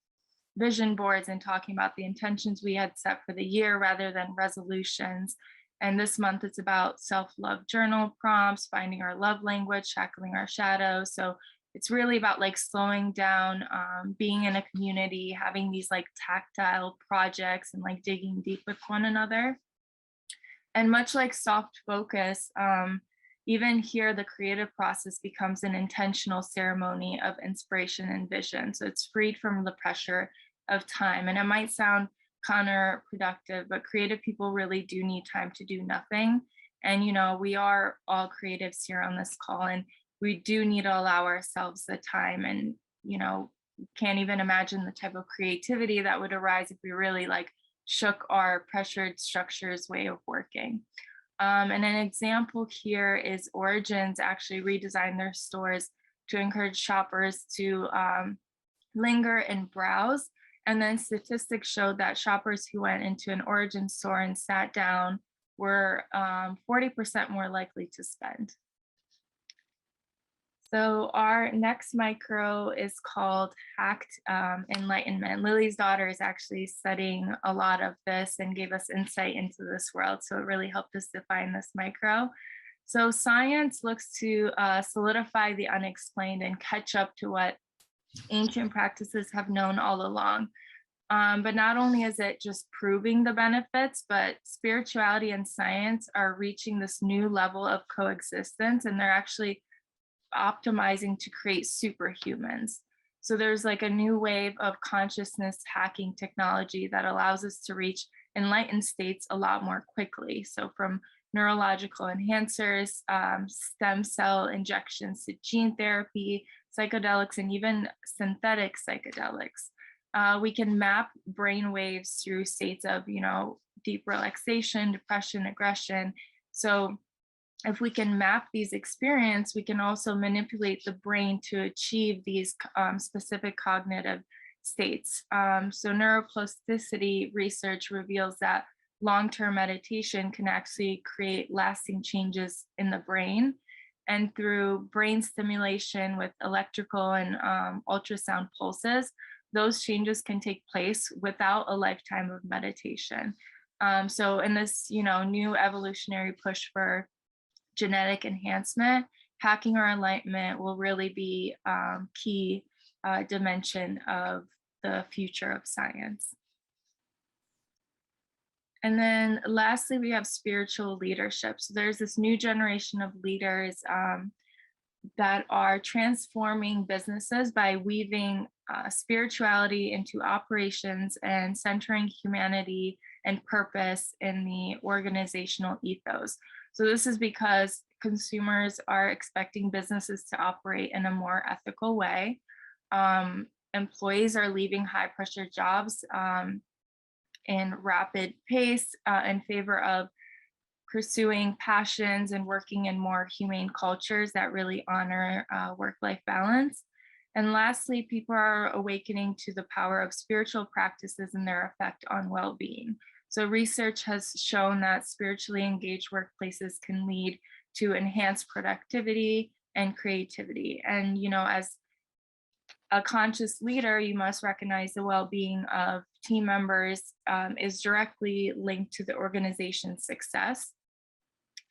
vision boards and talking about the intentions we had set for the year rather than resolutions. And this month it's about self-love journal prompts, finding our love language, tackling our shadows. So it's really about like slowing down, being in a community, having these like tactile projects and like digging deep with one another. And much like soft focus, even here, the creative process becomes an intentional ceremony of inspiration and vision. So it's freed from the pressure of time. And it might sound counterproductive, but creative people really do need time to do nothing. And, we are all creatives here on this call, and we do need to allow ourselves the time. And, can't even imagine the type of creativity that would arise if we really like shook our pressured structures way of working. And an example here is Origins actually redesigned their stores to encourage shoppers to linger and browse. And then statistics showed that shoppers who went into an Origin store and sat down were 40% more likely to spend. So our next micro is called Hacked Enlightenment. Lily's daughter is actually studying a lot of this and gave us insight into this world. So it really helped us define this micro. So science looks to solidify the unexplained and catch up to what ancient practices have known all along. But not only is it just proving the benefits, but spirituality and science are reaching this new level of coexistence, and they're actually optimizing to create superhumans. So there's like a new wave of consciousness hacking technology that allows us to reach enlightened states a lot more quickly. So from neurological enhancers, stem cell injections to gene therapy, psychedelics, and even synthetic psychedelics. We can map brain waves through states of, deep relaxation, depression, aggression. So if we can map these experiences, we can also manipulate the brain to achieve these specific cognitive states. So neuroplasticity research reveals that long-term meditation can actually create lasting changes in the brain. And through brain stimulation with electrical and ultrasound pulses, those changes can take place without a lifetime of meditation. So in this, new evolutionary push for genetic enhancement, hacking our enlightenment will really be key dimension of the future of science. And then lastly, we have spiritual leadership. So there's this new generation of leaders that are transforming businesses by weaving spirituality into operations and centering humanity and purpose in the organizational ethos. So this is because consumers are expecting businesses to operate in a more ethical way. Employees are leaving high pressure jobs in rapid pace in favor of pursuing passions and working in more humane cultures that really honor work-life balance. And lastly, people are awakening to the power of spiritual practices and their effect on well-being. So research has shown that spiritually engaged workplaces can lead to enhanced productivity and creativity. And, as a conscious leader, you must recognize the well-being of team members is directly linked to the organization's success,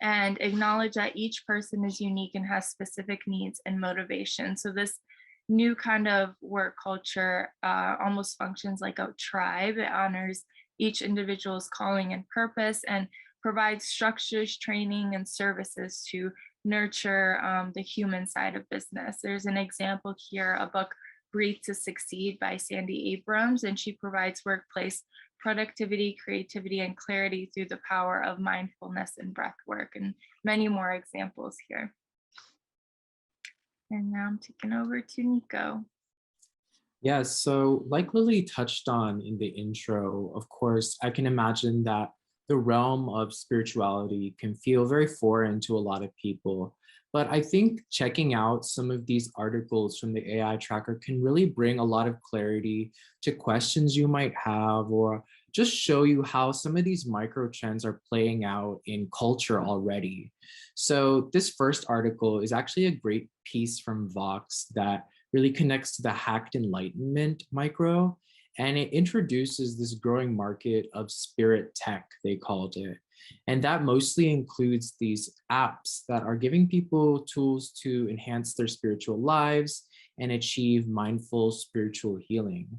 and acknowledge that each person is unique and has specific needs and motivation. So this new kind of work culture almost functions like a tribe. It honors each individual's calling and purpose and provides structures, training, and services to nurture the human side of business. There's an example here, a book, Breathe to Succeed by Sandy Abrams, and she provides workplace productivity, creativity, and clarity through the power of mindfulness and breath work, and many more examples here. And now I'm taking over to Nico. Yeah, so like Lily touched on in the intro, of course, I can imagine that the realm of spirituality can feel very foreign to a lot of people. But I think checking out some of these articles from the AI tracker can really bring a lot of clarity to questions you might have, or just show you how some of these micro trends are playing out in culture already. So this first article is actually a great piece from Vox that really connects to the hacked enlightenment micro, and it introduces this growing market of spirit tech, they called it. And that mostly includes these apps that are giving people tools to enhance their spiritual lives and achieve mindful spiritual healing.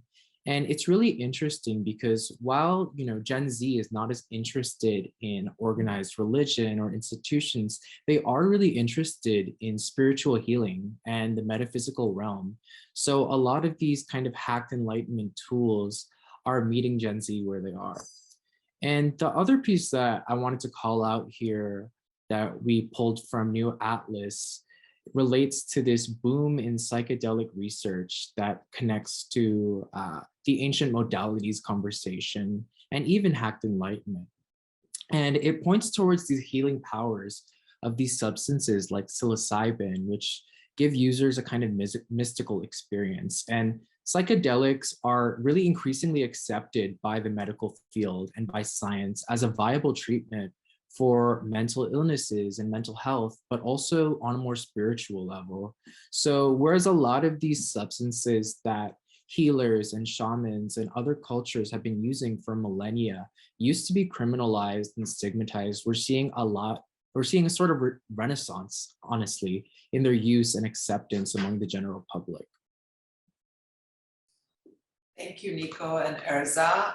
And it's really interesting because while Gen Z is not as interested in organized religion or institutions, they are really interested in spiritual healing and the metaphysical realm. So a lot of these kind of hacked enlightenment tools are meeting Gen Z where they are. And the other piece that I wanted to call out here that we pulled from New Atlas relates to this boom in psychedelic research that connects to the ancient modalities conversation and even hacked enlightenment. And it points towards these healing powers of these substances like psilocybin, which give users a kind of mystical experience. And psychedelics are really increasingly accepted by the medical field and by science as a viable treatment for mental illnesses and mental health, but also on a more spiritual level. So whereas a lot of these substances that healers and shamans and other cultures have been using for millennia used to be criminalized and stigmatized, we're seeing a sort of renaissance, honestly, in their use and acceptance among the general public. Thank you, Nico and Erza.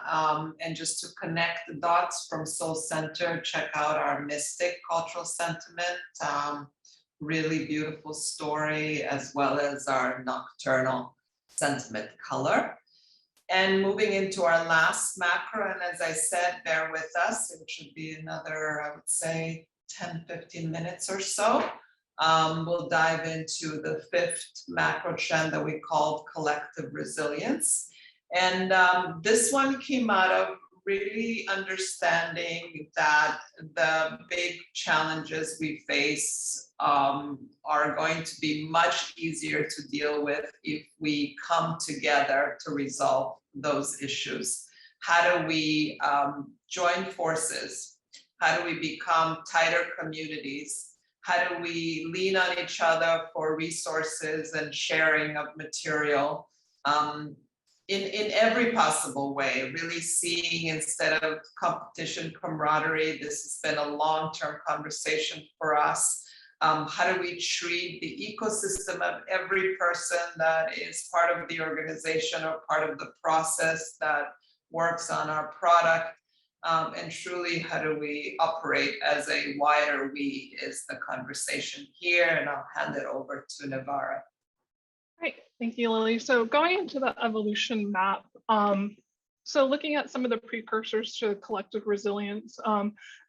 And just to connect the dots from Soul Center, check out our Mystic Cultural Sentiment, really beautiful story, as well as our Nocturnal Sentiment color. And moving into our last macro, and as I said, bear with us, it should be another, I would say, 10, 15 minutes or so. We'll dive into the fifth macro trend that we called collective resilience. And this one came out of really understanding that the big challenges we face are going to be much easier to deal with if we come together to resolve those issues. How do we join forces? How do we become tighter communities? How do we lean on each other for resources and sharing of material? In every possible way, really seeing instead of competition, camaraderie. This has been a long-term conversation for us. How do we treat the ecosystem of every person that is part of the organization or part of the process that works on our product? And truly, how do we operate as a wider we is the conversation here, and I'll hand it over to Navara. Great, thank you, Lily. So going into the evolution map, so looking at some of the precursors to collective resilience,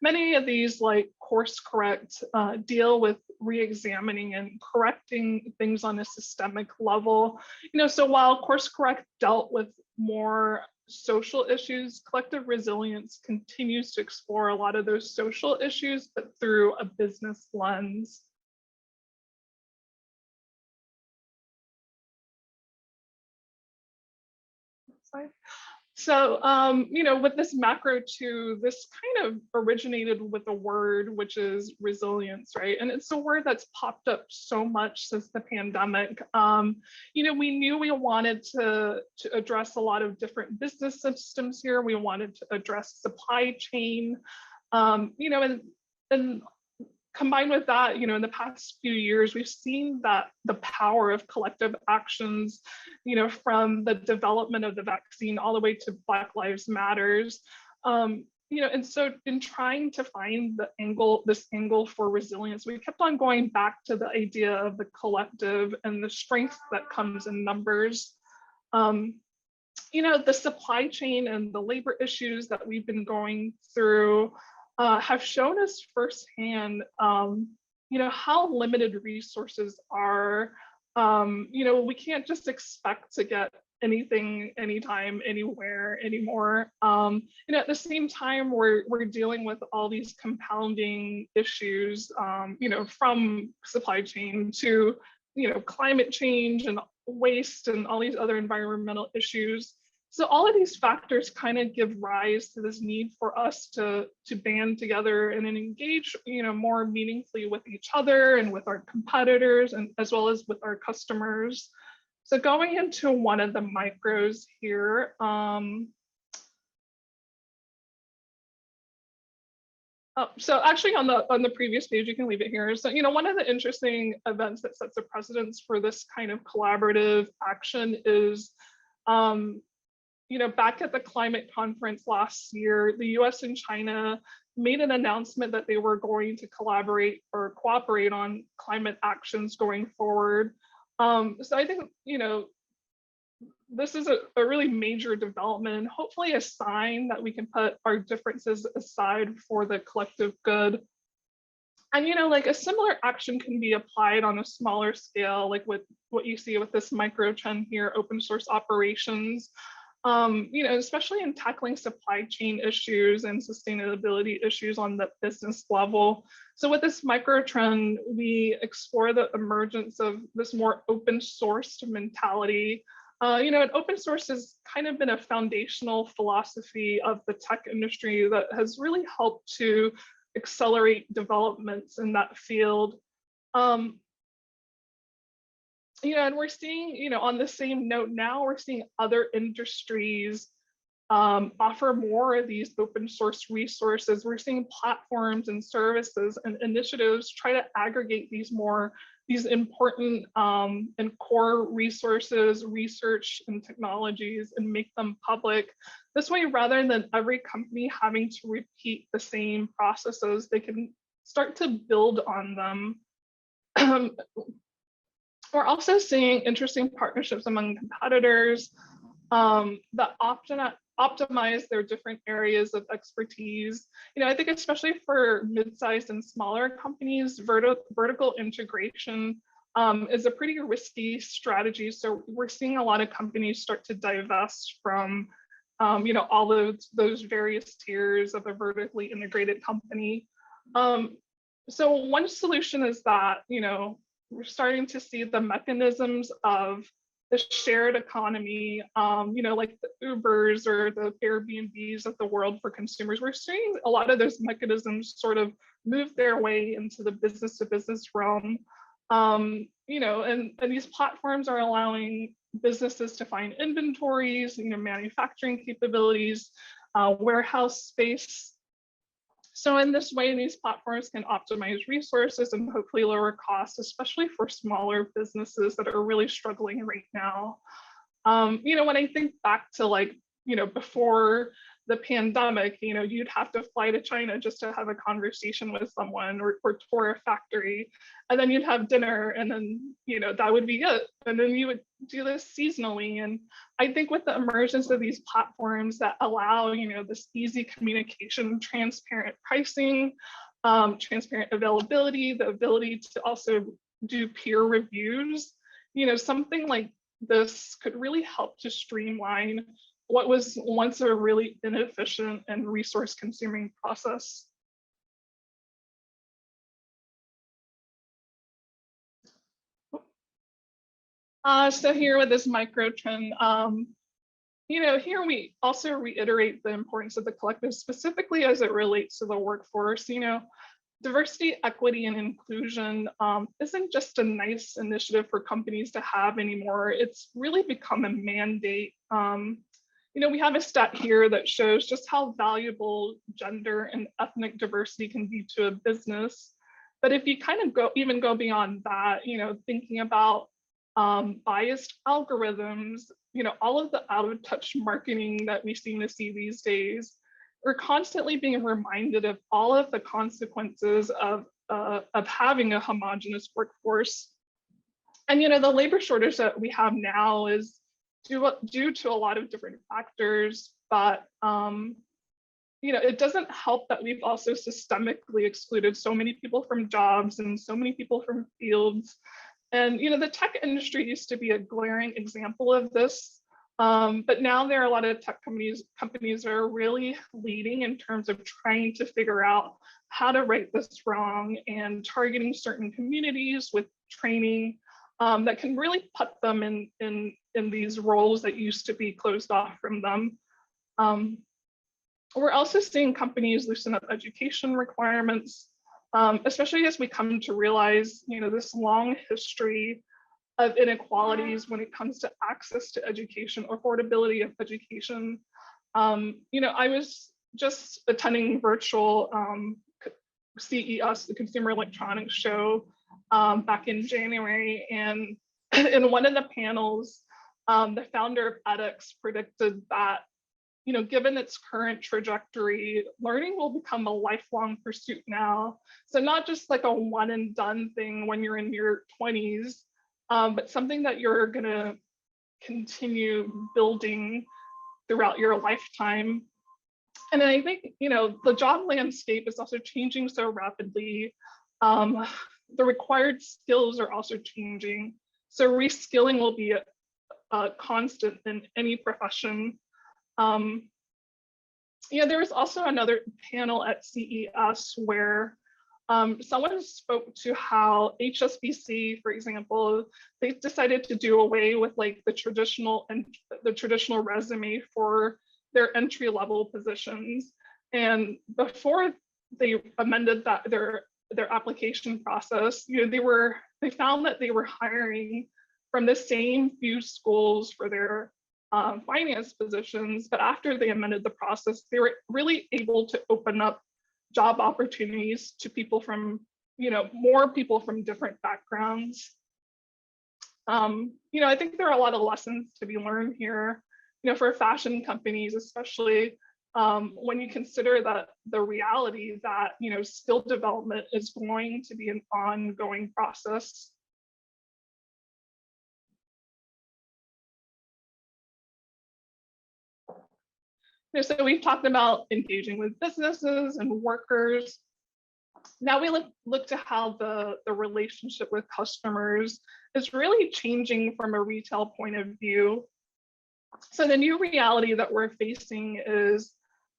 many of these, like course correct, deal with re-examining and correcting things on a systemic level. So while course correct dealt with more social issues, collective resilience continues to explore a lot of those social issues, but through a business lens. So, with this macro too, this kind of originated with a word, which is resilience, right? And it's a word that's popped up so much since the pandemic. We knew we wanted to address a lot of different business systems here. We wanted to address supply chain, and combined with that, in the past few years, we've seen that the power of collective actions, from the development of the vaccine all the way to Black Lives Matters, and so in trying to find this angle for resilience, we kept on going back to the idea of the collective and the strength that comes in numbers. The supply chain and the labor issues that we've been going through have shown us firsthand, how limited resources are. We can't just expect to get anything, anytime, anywhere anymore. At the same time, we're dealing with all these compounding issues, from supply chain to, climate change and waste and all these other environmental issues. So all of these factors kind of give rise to this need for us to band together and then engage, more meaningfully with each other and with our competitors, and as well as with our customers. So going into one of the micros here, so actually on the previous page, you can leave it here. So, one of the interesting events that sets a precedence for this kind of collaborative action is, back at the climate conference last year, the US and China made an announcement that they were going to collaborate or cooperate on climate actions going forward. So I think, this is a really major development, and hopefully a sign that we can put our differences aside for the collective good. And, like a similar action can be applied on a smaller scale, like with what you see with this micro trend here, open source operations, especially in tackling supply chain issues and sustainability issues on the business level. So with this micro trend, we explore the emergence of this more open source mentality. And open source has kind of been a foundational philosophy of the tech industry that has really helped to accelerate developments in that field. And we're seeing, on the same note now, we're seeing other industries offer more of these open source resources. We're seeing platforms and services and initiatives try to aggregate these important and core resources, research and technologies, and make them public. This way, rather than every company having to repeat the same processes, they can start to build on them. We're also seeing interesting partnerships among competitors that optimize their different areas of expertise. I think especially for mid-sized and smaller companies, vertical integration is a pretty risky strategy. So we're seeing a lot of companies start to divest from all of those various tiers of a vertically integrated company. So one solution is that, we're starting to see the mechanisms of the shared economy, like the Ubers or the Airbnbs of the world for consumers. We're seeing a lot of those mechanisms sort of move their way into the business to business realm. And these platforms are allowing businesses to find inventories, manufacturing capabilities, warehouse space. So in this way, these platforms can optimize resources and hopefully lower costs, especially for smaller businesses that are really struggling right now. When I think back to before the pandemic, you'd have to fly to China just to have a conversation with someone or tour a factory, and then you'd have dinner, and then, that would be it. And then you would do this seasonally. And I think with the emergence of these platforms that allow, this easy communication, transparent pricing, transparent availability, the ability to also do peer reviews, something like this could really help to streamline what was once a really inefficient and resource consuming process. So here with this micro trend, here we also reiterate the importance of the collective, specifically as it relates to the workforce. Diversity, equity, and inclusion isn't just a nice initiative for companies to have anymore. It's really become a mandate. We have a stat here that shows just how valuable gender and ethnic diversity can be to a business. But if you kind of go beyond that, thinking about biased algorithms, all of the out of touch marketing that we seem to see these days, we're constantly being reminded of all of the consequences of having a homogenous workforce. And the labor shortage that we have now is due to a lot of different factors, but it doesn't help that we've also systemically excluded so many people from jobs and so many people from fields. And the tech industry used to be a glaring example of this. But now there are a lot of tech companies that are really leading in terms of trying to figure out how to right this wrong and targeting certain communities with training that can really put them in these roles that used to be closed off from them. We're also seeing companies loosen up education requirements, especially as we come to realize, this long history of inequalities when it comes to access to education, affordability of education. I was just attending virtual CES, the Consumer Electronics Show, back in January, and in one of the panels, the founder of edX predicted that, given its current trajectory, learning will become a lifelong pursuit now. So not just like a one and done thing when you're in your 20s, but something that you're gonna continue building throughout your lifetime. And I think, the job landscape is also changing so rapidly. The required skills are also changing. So reskilling will be a constant in any profession. There was also another panel at CES where someone spoke to how HSBC, for example, they decided to do away with like the traditional resume for their entry-level positions. And before they amended that their application process, they found that they were hiring from the same few schools for their finance positions, but after they amended the process, they were really able to open up job opportunities to people from, more people from different backgrounds. I think there are a lot of lessons to be learned here, for fashion companies, especially when you consider that the reality that, skill development is going to be an ongoing process. So we've talked about engaging with businesses and workers. Now we look to how the relationship with customers is really changing from a retail point of view. So the new reality that we're facing is,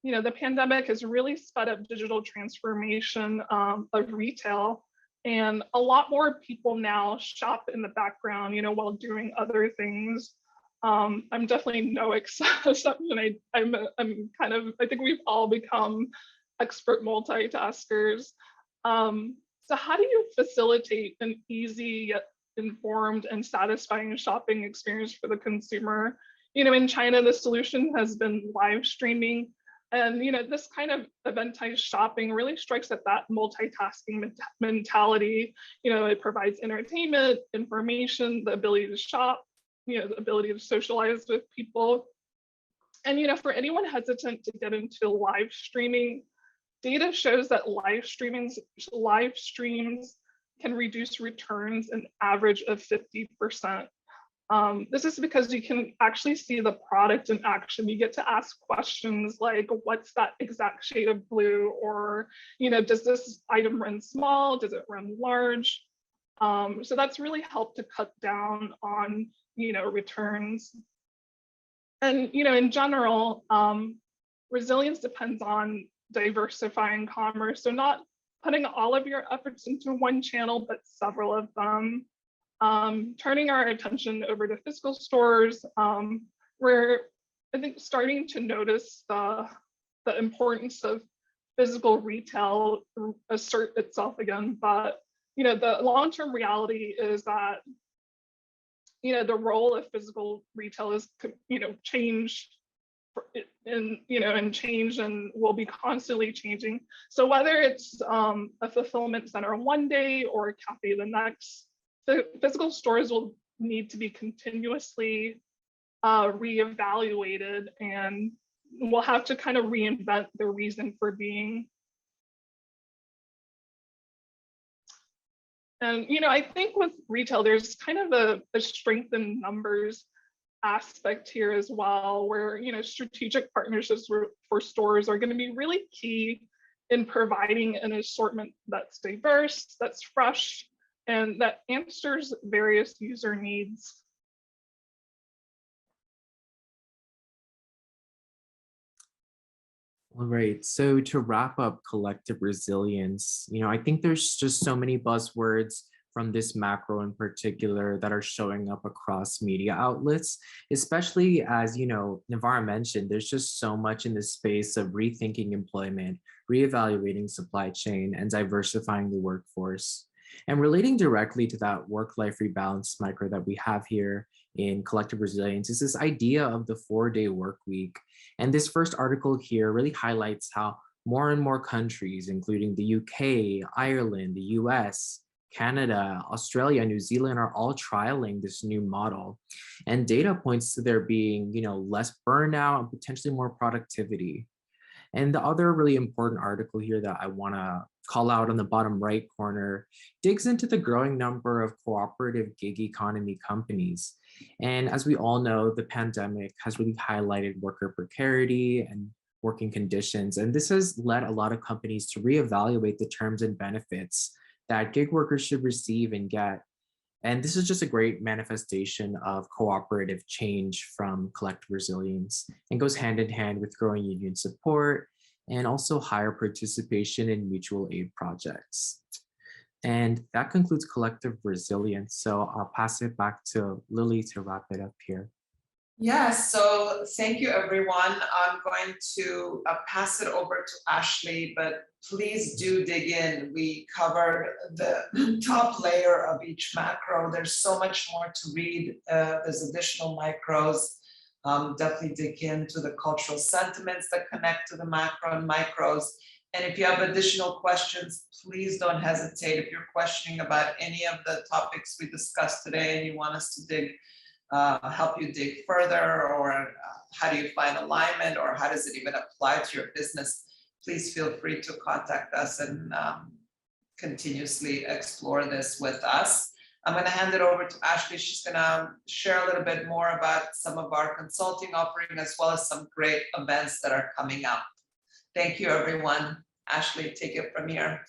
the pandemic has really sped up digital transformation of retail. And a lot more people now shop in the background, while doing other things. I'm definitely no exception. I think we've all become expert multitaskers. So how do you facilitate an easy, yet informed and satisfying shopping experience for the consumer? In China, the solution has been live streaming. And this kind of eventized shopping really strikes at that multitasking mentality. It provides entertainment, information, the ability to shop, the ability to socialize with people. And for anyone hesitant to get into live streaming, data shows that live streams can reduce returns an average of 50%. This is because you can actually see the product in action. You get to ask questions like, what's that exact shade of blue? Or, does this item run small? Does it run large? So that's really helped to cut down on returns. And in general, resilience depends on diversifying commerce. So not putting all of your efforts into one channel, but several of them. Turning our attention over to physical stores, we're, I think, starting to notice the importance of physical retail assert itself again. But the long-term reality is that the role of physical retail is changed and change and will be constantly changing. So whether it's a fulfillment center one day or a cafe the next, the physical stores will need to be continuously reevaluated and we'll have to kind of reinvent the reason for being. And, I think with retail, there's kind of a strength in numbers aspect here as well, where, strategic partnerships for stores are going to be really key in providing an assortment that's diverse, that's fresh, and that answers various user needs. All right, so to wrap up collective resilience, I think there's just so many buzzwords from this macro in particular that are showing up across media outlets, especially as, Navarra mentioned, there's just so much in the space of rethinking employment, reevaluating supply chain, and diversifying the workforce. And relating directly to that work-life rebalance micro that we have here in collective resilience is this idea of the 4-day work week. And this first article here really highlights how more and more countries, including the UK, Ireland, the US, Canada, Australia, New Zealand are all trialing this new model. And data points to there being, less burnout and potentially more productivity. And the other really important article here that I want to call out on the bottom right corner digs into the growing number of cooperative gig economy companies. And as we all know, the pandemic has really highlighted worker precarity and working conditions. And this has led a lot of companies to reevaluate the terms and benefits that gig workers should receive and get. And this is just a great manifestation of cooperative change from collective resilience and goes hand in hand with growing union support and also higher participation in mutual aid projects. And that concludes collective resilience. So I'll pass it back to Lily to wrap it up here. Yes, so thank you, everyone. I'm going to pass it over to Ashley, but please do dig in. We covered the top layer of each macro. There's so much more to read. There's additional micros. Definitely dig into the cultural sentiments that connect to the macro and micros. And if you have additional questions, please don't hesitate. If you're questioning about any of the topics we discussed today and you want us to help you dig further, or how do you find alignment, or how does it even apply to your business, please feel free to contact us and continuously explore this with us. I'm going to hand it over to Ashley. She's going to share a little bit more about some of our consulting offering, as well as some great events that are coming up. Thank you, everyone. Ashley, take it from here.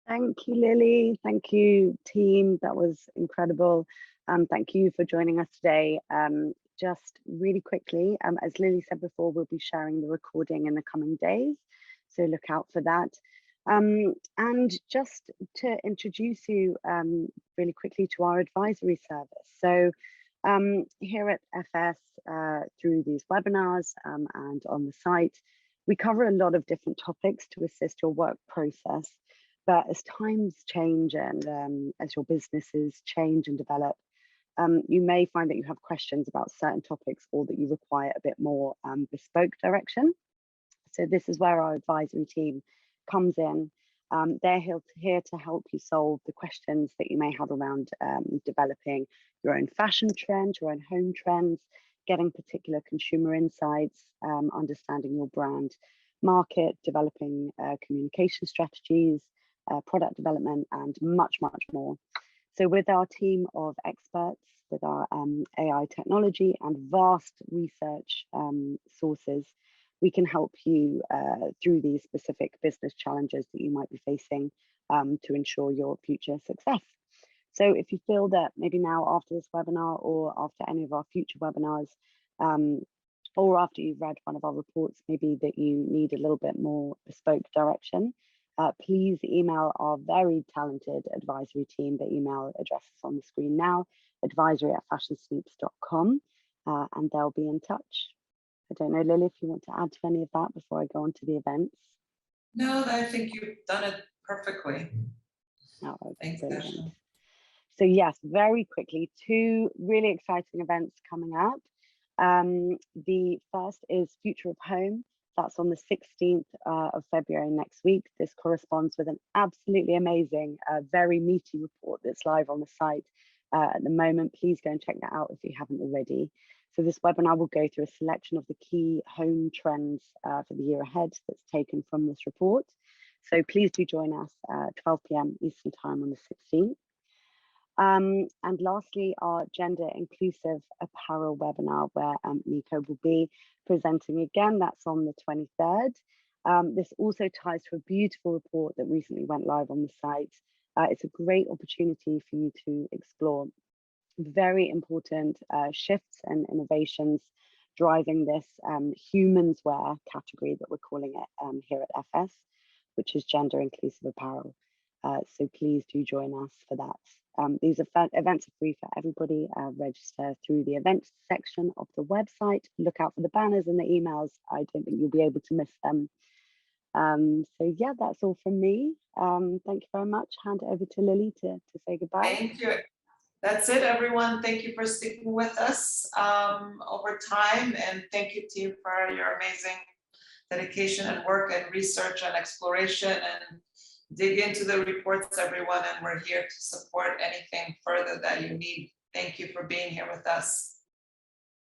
Thank you, Lily. Thank you, team. That was incredible. Thank you for joining us today. Just really quickly, as Lily said before, we'll be sharing the recording in the coming days, so look out for that. And just to introduce you really quickly to our advisory service. So here at FS, through these webinars and on the site, we cover a lot of different topics to assist your work process. But as times change and as your businesses change and develop, you may find that you have questions about certain topics, or that you require a bit more bespoke direction. So this is where our advisory team comes in. They're here to help you solve the questions that you may have around developing your own fashion trends, your own home trends, getting particular consumer insights, understanding your brand market, developing communication strategies, product development, and much, much more. So with our team of experts, with our AI technology and vast research sources, we can help you through these specific business challenges that you might be facing to ensure your future success. So if you feel that maybe now after this webinar, or after any of our future webinars, or after you've read one of our reports, maybe that you need a little bit more bespoke direction, please email our very talented advisory team. The email address is on the screen now, advisory@fashionsnoops.com, and they'll be in touch. I don't know, Lily, if you want to add to any of that before I go on to the events. No, I think you've done it perfectly. Oh, Thanks, brilliant. Ashley. So yes, very quickly, 2 really exciting events coming up. The first is Future of Home. That's on the 16th of February next week. This corresponds with an absolutely amazing, very meaty report that's live on the site at the moment. Please go and check that out if you haven't already. So this webinar will go through a selection of the key home trends for the year ahead that's taken from this report. So please do join us at 12 p.m. Eastern Time on the 16th. And lastly, our gender inclusive apparel webinar, where Nico will be presenting again. That's on the 23rd. This also ties to a beautiful report that recently went live on the site. It's a great opportunity for you to explore very important shifts and innovations driving this humans wear category that we're calling it here at FS, which is gender inclusive apparel. So please do join us for that. These events are free for everybody. Register through the events section of the website. Look out for the banners and the emails. I don't think you'll be able to miss them. So yeah, that's all from me. Thank you very much. Hand it over to Lily to say goodbye. Thank you. That's it, everyone. Thank you for sticking with us over time, and thank you, team, for your amazing dedication and work and research and exploration, and dig into the reports, everyone, and we're here to support anything further that you need. Thank you for being here with us.